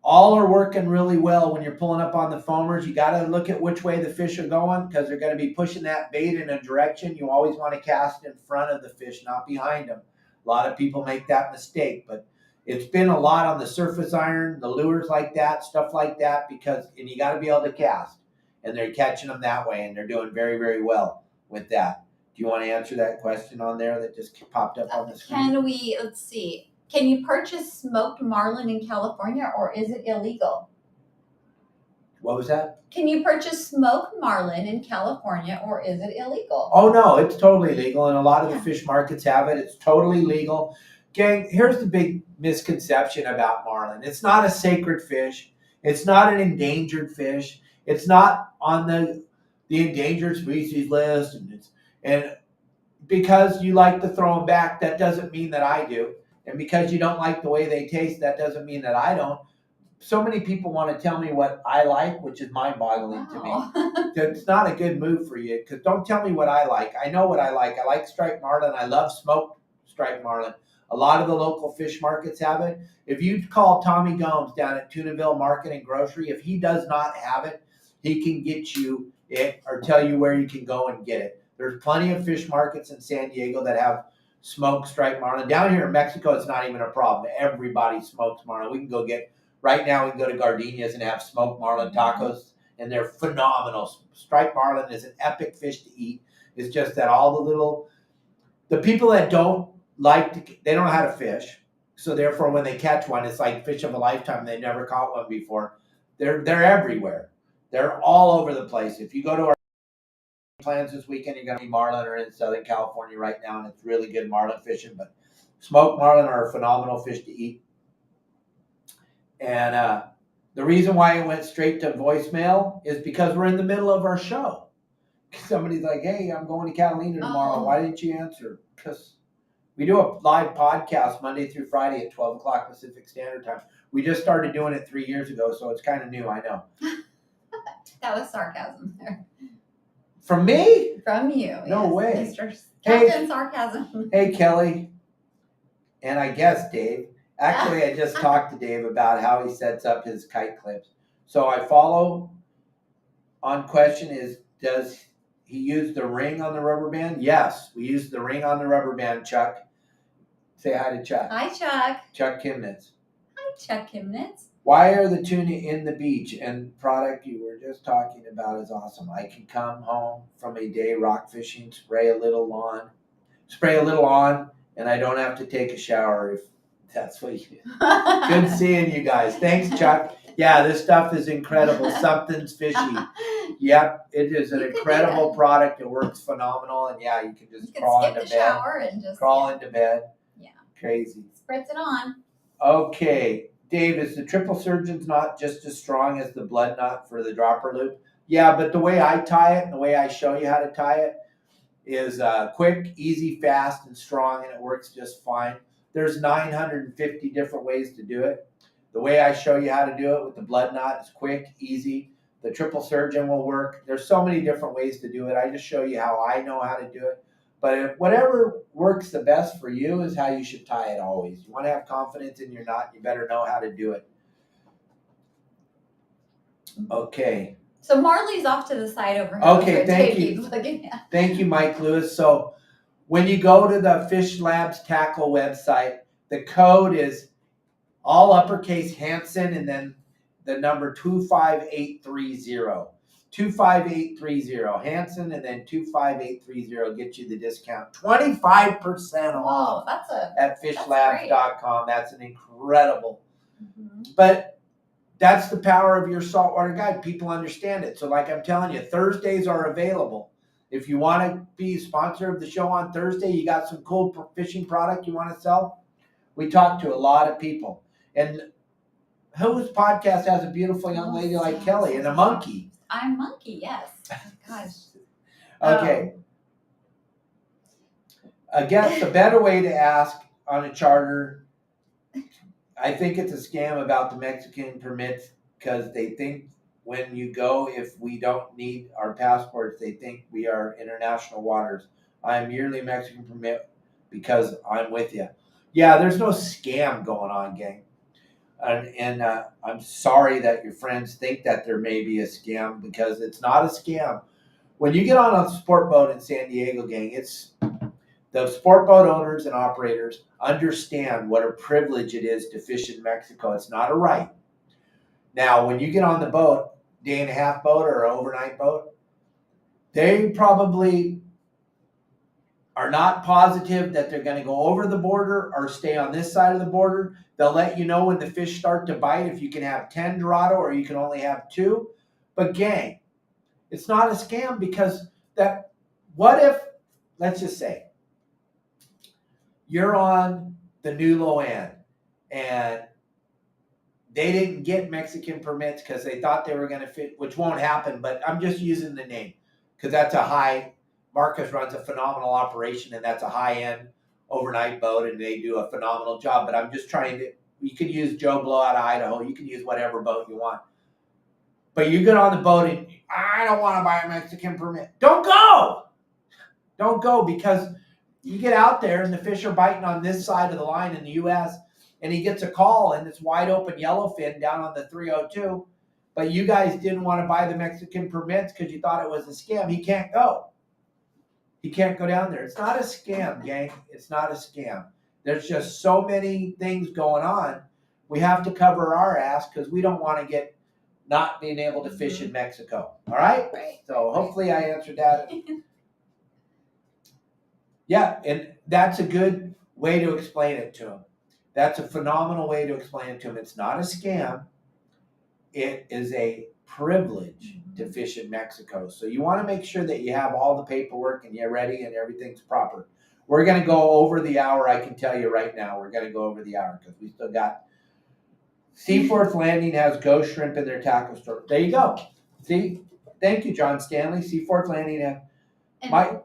all are working really well when you're pulling up on the foamers. You got to look at which way the fish are going because they're going to be pushing that bait in a direction. You always want to cast in front of the fish, not behind them. A lot of people make that mistake, but it's been a lot on the surface iron, the lures like that, stuff like that, and you got to be able to cast, and they're catching them that way, and they're doing very, very well with that. Do you want to answer that question on there that just popped up on the screen? Let's see. Can you purchase smoked marlin in California, or is it illegal? What was that? Can you purchase smoked marlin in California, or is it illegal? Oh no, it's totally legal, and a lot of the Yeah. fish markets have it. It's totally legal. Gang, here's the big misconception about marlin. It's not a sacred fish. It's not an endangered fish. It's not on the endangered species list, and because you like to throw them back, that doesn't mean that I do. And because you don't like the way they taste, that doesn't mean that I don't. So many people want to tell me what I like, which is mind-boggling to me. Wow. It's not a good move for you, because don't tell me what I like. I know what I like. I like striped marlin. I love smoked striped marlin. A lot of the local fish markets have it. If you call Tommy Gomes down at Tunaville Market and Grocery, if he does not have it, he can get you it or tell you where you can go and get it. There's plenty of fish markets in San Diego that have smoked striped marlin. Down here in Mexico, it's not even a problem. Everybody smokes marlin. We can go get, right now we can go to Gardenia's and have smoked marlin tacos, and they're phenomenal. Striped marlin is an epic fish to eat. It's just that the people that don't they don't know how to fish. So therefore, when they catch one, it's like fish of a lifetime. They never caught one before. They're everywhere. They're all over the place. If you go to our plans this weekend, you're going to be marlin or in Southern California right now, and it's really good marlin fishing. But smoked marlin are a phenomenal fish to eat. And the reason why it went straight to voicemail is because we're in the middle of our show. Somebody's like, hey, I'm going to Catalina tomorrow. Why didn't you answer? Because we do a live podcast Monday through Friday at 12 o'clock Pacific Standard Time. We just started doing it 3 years ago, so it's kind of new, I know. That was sarcasm there. From me? From you. No yes, way. Mr. Captain Sarcasm. Hey, Kelly. And I guess Dave. Actually, I just talked to Dave about how he sets up his kite clips. So I follow on question is, does he use the ring on the rubber band? Yes, we use the ring on the rubber band, Chuck. Say hi to Chuck. Hi, Chuck. Chuck Kimnitz. Hi, Chuck Kimnitz. Why are the tuna in the beach? And product you were just talking about is awesome. I can come home from a day rock fishing, spray a little on, and I don't have to take a shower if that's what you do. Good seeing you guys. Thanks, Chuck. Yeah, this stuff is incredible. Something's fishy. Yep, it is an incredible product. It works phenomenal. And yeah, you can just crawl into bed. Shower and just crawl into bed. Yeah. Crazy. Spritz it on. Okay. Dave, is the triple surgeon's knot just as strong as the blood knot for the dropper loop? Yeah, but the way I tie it and the way I show you how to tie it is quick, easy, fast, and strong, and it works just fine. There's 950 different ways to do it. The way I show you how to do it with the blood knot is quick, easy. The triple surgeon will work. There's so many different ways to do it. I just show you how I know how to do it. But whatever works the best for you is how you should tie it always. You want to have confidence in your knot, you better know how to do it. Okay. So Marley's off to the side over here. Okay, thank you. Thank you, Mike Lewis. So when you go to the Fish Labs Tackle website, the code is all uppercase Hansen and then the number 25830. 25830. Hansen and then 25830 get you the discount. 25% off. At fishlabs.com. That's an incredible. Mm-hmm. But that's the power of your saltwater guide. People understand it. So like I'm telling you, Thursdays are available. If you want to be a sponsor of the show on Thursday, you got some cool fishing product you want to sell, we talk to a lot of people. And whose podcast has a beautiful young lady like Kelly and a monkey? I'm monkey, yes. Gosh. Okay. I guess the better way to ask on a charter, I think it's a scam about the Mexican permits, because they think when you go, if we don't need our passports, they think we are international waters. I am yearly Mexican permit because I'm with you. Yeah, there's no scam going on, gang. And I'm sorry that your friends think that there may be a scam, because it's not a scam. When you get on a sport boat in San Diego, gang, it's the sport boat owners and operators understand what a privilege it is to fish in Mexico. It's not a right. Now, when you get on the boat, day and a half boat or an overnight boat, they probably are not positive that they're going to go over the border or stay on this side of the border. They'll let you know when the fish start to bite if you can have 10 Dorado or you can only have 2. But gang, it's not a scam because what if, let's just say, you're on the new low end and they didn't get Mexican permits because they thought they were going to fit, which won't happen, but I'm just using the name because that's a high, Marcus runs a phenomenal operation and that's a high-end overnight boat and they do a phenomenal job. But I'm just trying to, you could use Joe Blow out of Idaho, you can use whatever boat you want. But you get on the boat and I don't want to buy a Mexican permit. Don't go! Don't go, because you get out there and the fish are biting on this side of the line in the U.S. and he gets a call and it's wide open yellowfin down on the 302. But you guys didn't want to buy the Mexican permits because you thought it was a scam. He can't go. He can't go down there. It's not a scam, gang. It's not a scam. There's just so many things going on. We have to cover our ass because we don't want to get not being able to fish in Mexico. All right? Right. So hopefully I answered that. Yeah, and that's a good way to explain it to him. That's a phenomenal way to explain it to him. It's not a scam. It is a privilege to fish in Mexico. So you want to make sure that you have all the paperwork and you're ready and everything's proper. We're going to go over the hour. I can tell you right now, we're going to go over the hour because we still got Seaforth Landing has ghost shrimp in their tackle store. There you go. See? Thank you, John Stanley. Seaforth Landing. And Mike?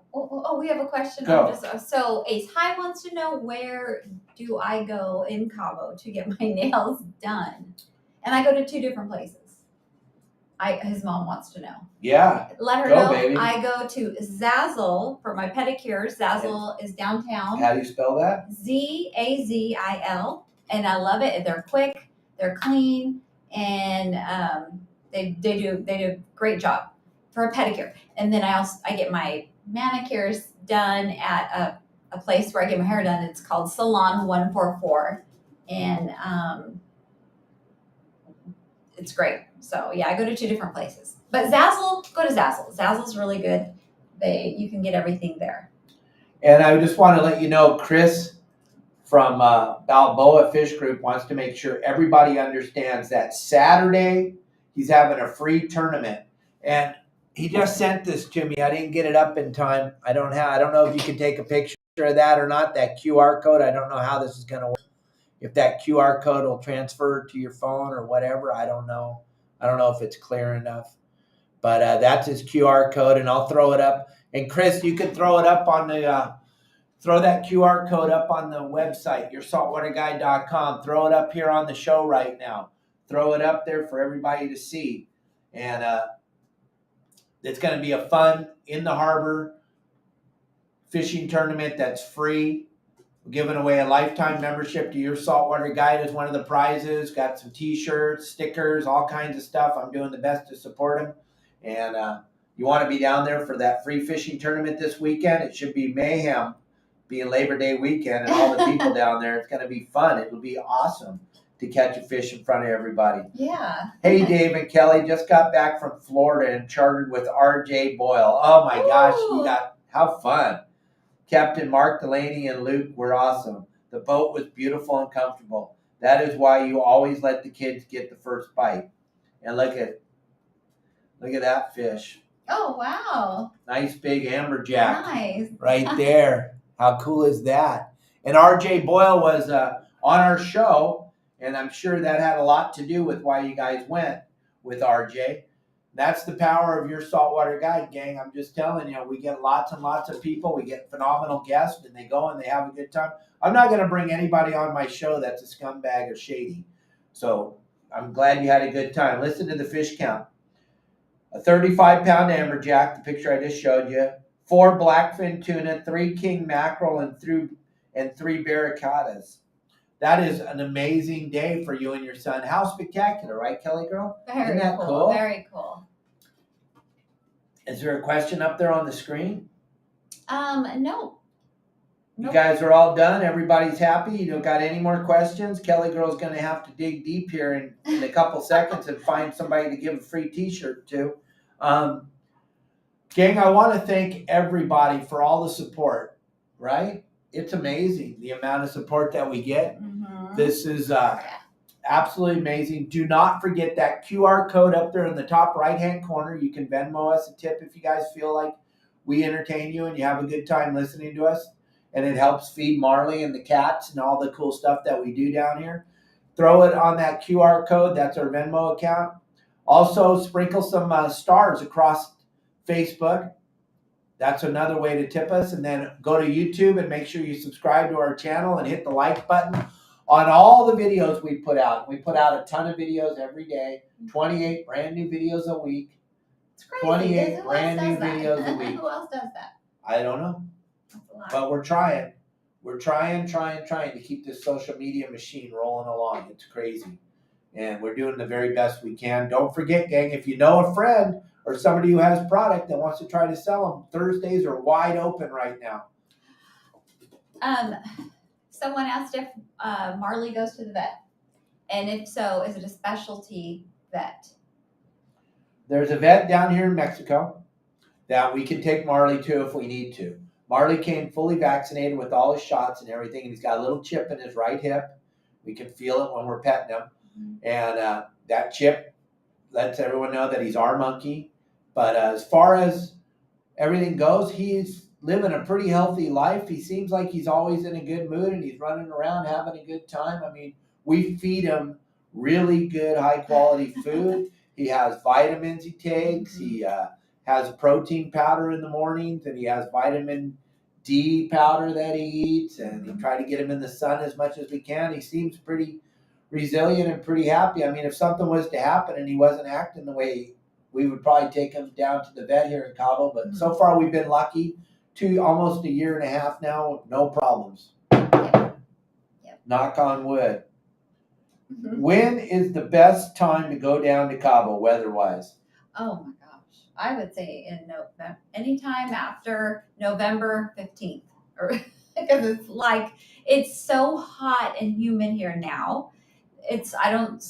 we have a question. Go. So Ace High wants to know, where do I go in Cabo to get my nails done? And I go to 2 different places. His mom wants to know. Yeah. Let her Go, know. baby. I go to Zazzle for my pedicures. Zazzle is downtown. How do you spell that? Zazil, and I love it. They're quick, they're clean, and they do a great job for a pedicure. And then I get my manicures done at a place where I get my hair done. It's called Salon 144, and it's great. So yeah, I go to 2 different places. But Zazzle, go to Zazzle. Zazzle's really good. You can get everything there. And I just want to let you know, Chris from Balboa Fish Group wants to make sure everybody understands that Saturday he's having a free tournament. And he just sent this to me. I didn't get it up in time. I don't know if you can take a picture of that or not, that QR code. I don't know how this is going to work. If that QR code will transfer to your phone or whatever, I don't know. I don't know if it's clear enough. But that's his QR code, and I'll throw it up. And Chris, you can throw it up on the throw that QR code up on the website, yoursaltwaterguide.com. Throw it up here on the show right now. Throw it up there for everybody to see. And it's going to be a fun in the harbor fishing tournament that's free. We're giving away a lifetime membership to Your Saltwater Guide as one of the prizes. Got some T-shirts, stickers, all kinds of stuff. I'm doing the best to support them. And you want to be down there for that free fishing tournament this weekend. It should be mayhem, being Labor Day weekend and all the people down there. It's going to be fun. It will be awesome to catch a fish in front of everybody. Yeah. Hey, Dave and Kelly, just got back from Florida and chartered with RJ Boyle. Oh my gosh, how fun. Captain Mark Delaney and Luke were awesome. The boat was beautiful and comfortable. That is why you always let the kids get the first bite. And look at that fish. Oh, wow. Nice big amberjack. Nice. Right there. How cool is that? And RJ Boyle was on our show, and I'm sure that had a lot to do with why you guys went with RJ. That's the power of Your Saltwater Guide, gang. I'm just telling you, we get lots and lots of people. We get phenomenal guests, and they go and they have a good time. I'm not going to bring anybody on my show that's a scumbag or shady. So I'm glad you had a good time. Listen to the fish count. A 35-pound amberjack, the picture I just showed you. 4 blackfin tuna, 3 king mackerel, and 3 barracudas. That is an amazing day for you and your son. How spectacular, right, Kelly girl? Very Isn't that cool? Very cool. Is there a question up there on the screen? No. You guys are all done? Everybody's happy? You don't got any more questions? Kelly girl's going to have to dig deep here in a couple seconds and find somebody to give a free T-shirt to. Gang, I want to thank everybody for all the support, right? It's amazing the amount of support that we get. Mm-hmm. This is absolutely amazing. Do not forget that QR code up there in the top right-hand corner. You can Venmo us a tip if you guys feel like we entertain you and you have a good time listening to us. And it helps feed Marley and the cats and all the cool stuff that we do down here. Throw it on that QR code. That's our Venmo account. Also, sprinkle some stars across Facebook. That's another way to tip us. And then go to YouTube and make sure you subscribe to our channel and hit the like button on all the videos we put out. We put out a ton of videos every day, 28 brand new videos a week. It's crazy. 28 brand new videos a week. Who else does that? I don't know. That's a lot. But we're trying. We're trying to keep this social media machine rolling along. It's crazy. And we're doing the very best we can. Don't forget, gang, if you know a friend or somebody who has product that wants to try to sell them, Thursdays are wide open right now. Someone asked if Marley goes to the vet. And if so, is it a specialty vet? There's a vet down here in Mexico that we can take Marley to if we need to. Marley came fully vaccinated with all his shots and everything, and he's got a little chip in his right hip. We can feel it when we're petting him. And that chip lets everyone know that he's our monkey. But as far as everything goes, he's living a pretty healthy life. He seems like he's always in a good mood, and he's running around having a good time. I mean, we feed him really good, high-quality food. He has vitamins he takes. He has a protein powder in the mornings, and he has vitamin D powder that he eats, and we try to get him in the sun as much as we can. He seems pretty resilient and pretty happy. I mean, if something was to happen and he wasn't acting the way, we would probably take him down to the vet here in Cabo. But so far, we've been lucky. Almost a year and a half now, no problems. Yep. Knock on wood. When is the best time to go down to Cabo weather-wise? Oh my gosh. I would say in November, anytime after November 15th. Because it's so hot and humid here now. I don't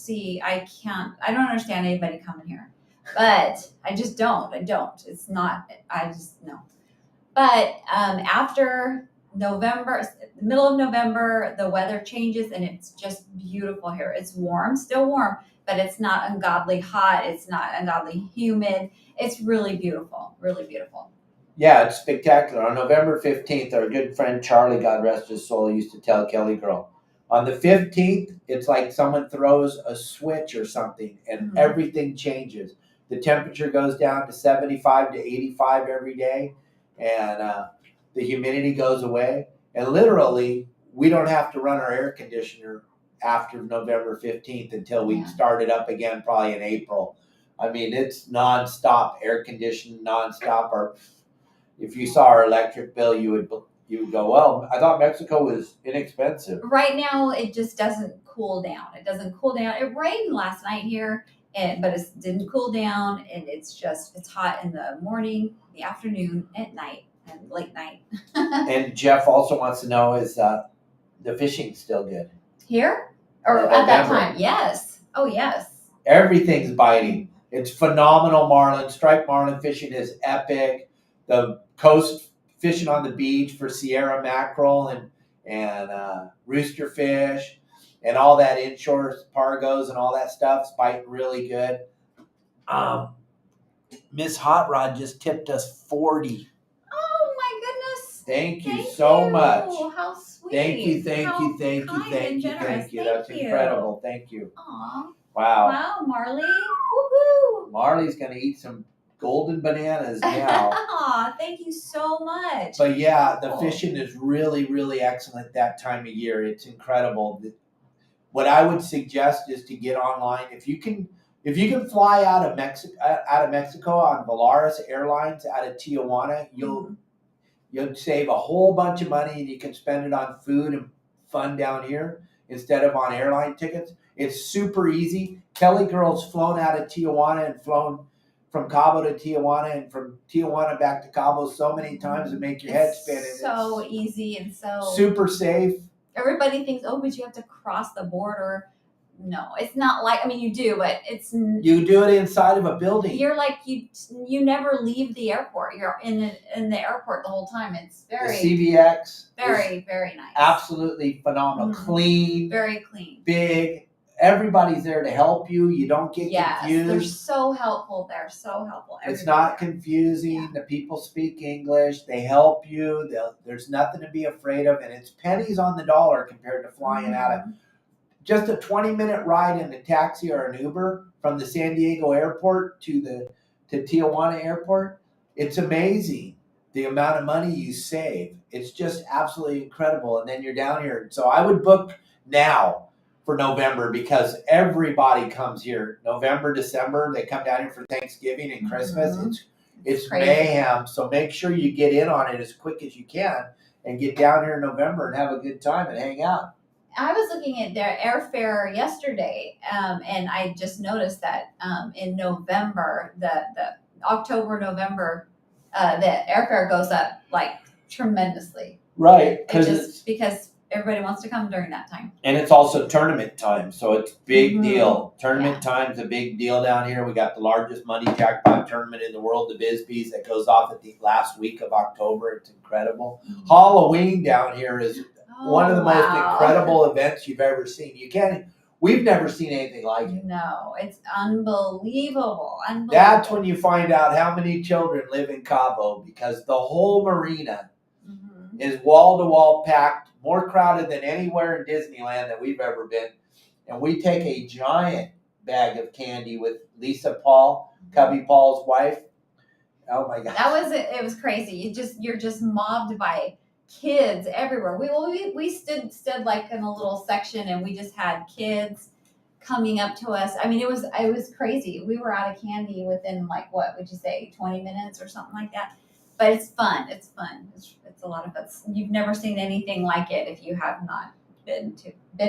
understand anybody coming here. But I just don't. It's not, no. But after November, middle of November, the weather changes and it's just beautiful here. It's warm, still warm, but it's not ungodly hot. It's not ungodly humid. It's really beautiful, really beautiful. Yeah, it's spectacular. On November 15th, our good friend Charlie, God rest his soul, used to tell KellyGirl, on the 15th, it's like someone throws a switch or something and everything changes. The temperature goes down to 75 to 85 every day. And the humidity goes away. And literally, we don't have to run our air conditioner after November 15th until we start it up again, probably in April. I mean, it's nonstop air conditioning, nonstop. Or if you saw our electric bill, you would go, well, I thought Mexico was inexpensive. Right now, it just doesn't cool down. It doesn't cool down. It rained last night here, but it didn't cool down. And it's hot in the morning, the afternoon, at night, and late night. And Jeff also wants to know, is the fishing still good? Here? Or at that time? Yes. Oh, yes. Everything's biting. It's phenomenal marlin. Striped marlin fishing is epic. The coast fishing on the beach for Sierra mackerel and rooster fish and all that inshore pargos and all that stuff's biting really good. Miss Hot Rod just tipped us 40. Oh my goodness. Thank you so much. How sweet. Thank you. That's incredible. Thank you. Aw. Wow, Marley. Woohoo. Marley's gonna eat some golden bananas now. Aw, thank you so much. But yeah, the fishing is really, really excellent that time of year. It's incredible. What I would suggest is to get online. If you can fly out of Mexico on Volaris Airlines out of Tijuana, you'll save a whole bunch of money and you can spend it on food and fun down here instead of on airline tickets. It's super easy. KellyGirl's flown out of Tijuana and flown from Cabo to Tijuana and from Tijuana back to Cabo so many times to make your head spin. So easy and so super safe. Everybody thinks, but you have to cross the border. No, it's not like, you do, but you do it inside of a building. You're like, you never leave the airport. You're in the airport the whole time. It's very, the CBX. Very, very nice. Absolutely phenomenal. Clean. Very clean. Big. everybody's there to help you. You don't get confused. They're so helpful. They're so helpful. It's not confusing. The people speak English. They help you. There's nothing to be afraid of, and it's pennies on the dollar compared to flying out of just a 20-minute ride in a taxi or an Uber from the San Diego airport to Tijuana airport. It's amazing the amount of money you save. It's just absolutely incredible. And then you're down here. So I would book now for November because everybody comes here. November, December, they come down here for Thanksgiving and Christmas. It's mayhem. So make sure you get in on it as quick as you can and get down here in November and have a good time and hang out. I was looking at their airfare yesterday, and I just noticed that in November, the October, November, the airfare goes up like tremendously. Right, because everybody wants to come during that time. And it's also tournament time, so it's big deal. Tournament time's a big deal down here. We got the largest money jackpot tournament in the world, the Bisbees, that goes off at the last week of October. It's incredible. Halloween down here is one of the most incredible events you've ever seen. We've never seen anything like it. No, it's unbelievable. That's when you find out how many children live in Cabo, because the whole marina is wall-to-wall packed, more crowded than anywhere in Disneyland that we've ever been. And we take a giant bag of candy with Lisa Paul, Cubby Paul's wife. Oh my God. It was crazy. You're just mobbed by kids everywhere. We stood like in a little section, and we just had kids coming up to us. I mean, it was crazy. We were out of candy within, like, what would you say, 20 minutes or something like that. But it's fun. It's a lot of fun. You've never seen anything like it if you have not been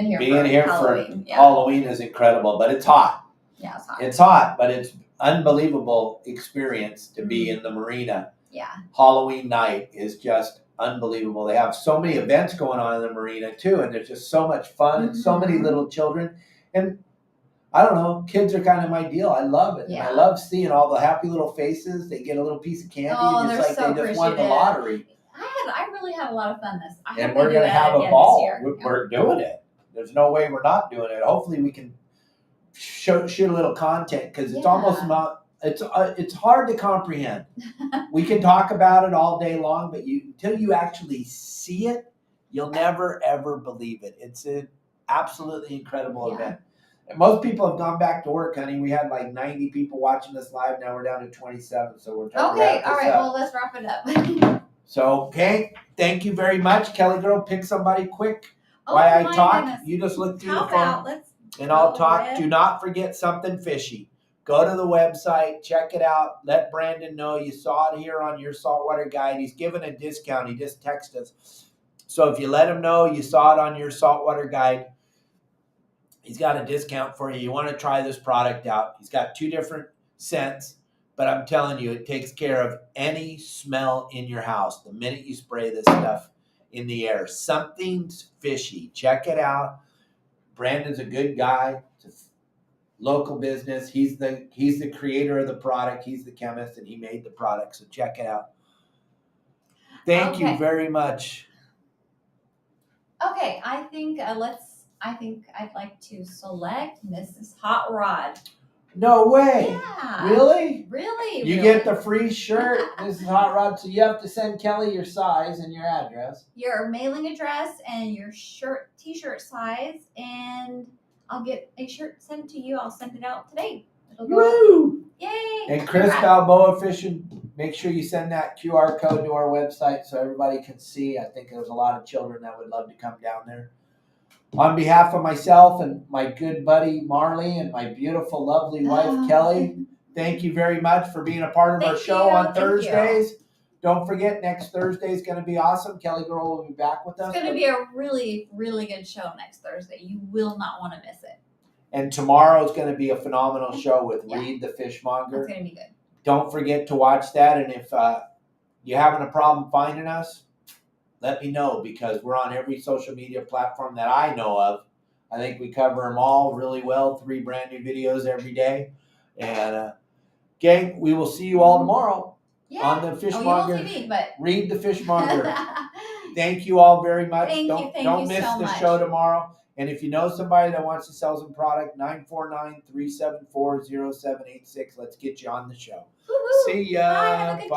here. Being here Halloween. For Halloween is incredible, but it's hot. Yeah, it's hot. It's hot, but it's unbelievable experience to be in the marina. Yeah. Halloween night is just unbelievable. They have so many events going on in the marina too, and there's just so much fun and so many little children. And I don't know, kids are kind of my deal. I love it. Yeah. And I love seeing all the happy little faces. They get a little piece of candy, and it's like so they just won the lottery. I really had a lot of fun and we're going to have a ball. We're doing it. There's no way we're not doing it. Hopefully we can shoot a little content, because it's almost not. It's hard to comprehend. We can talk about it all day long, but until you actually see it, you'll never ever believe it. It's an absolutely incredible event. And most people have gone back to work, honey. We had like 90 people watching us live. Now we're down to 27. So we're trying to wrap this all right. up. Well, let's wrap it up. So, okay. Thank you very much. Kelly Girl, pick somebody quick. While I talk, you just look through the phone and I'll talk. Do not forget something fishy. Go to the website, check it out. Let Brandon know you saw it here on Your Saltwater Guide. He's given a discount. He just texted us. So if you let him know you saw it on Your Saltwater Guide, he's got a discount for you. You want to try this product out. He's got 2 different scents, but I'm telling you, it takes care of any smell in your house the minute you spray this stuff in the air. Something's fishy. Check it out. Brandon's a good guy. It's a local business. He's the creator of the product. He's the chemist, and he made the product. So check it out. Thank you very much. Okay, I think I'd like to select Mrs. Hot Rod. No way. Yeah. Really? Really? You get the free shirt, Mrs. Hot Rod. So you have to send Kelly your size and your address. Your mailing address and your t-shirt size, and I'll get a shirt sent to you. I'll send it out today. Woo! Yay! And Chris Balboa Fishing, make sure you send that QR code to our website so everybody can see. I think there's a lot of children that would love to come down there. On behalf of myself and my good buddy Marlin and my beautiful, lovely wife Kelly, thank you very much for being a part of our show on Thursdays. Don't forget, next Thursday is going to be awesome. KellyGirl will be back with us. It's going to be a really, really good show next Thursday. You will not want to miss it. And tomorrow is going to be a phenomenal show with Reed the Fishmonger. It's going to be good. Don't forget to watch that. And if you're having a problem finding us, let me know, because we're on every social media platform that I know of. I think we cover them all really well. 3 brand new videos every day. And gang, we will see you all tomorrow on the Fishmonger. You won't see me, but Reed the Fishmonger. Thank you all very much. Thank Don't you miss so the much. show tomorrow. And if you know somebody that wants to sell some product, 949-374-0786. Let's get you on the show. Woo-hoo. See ya. Bye, have a good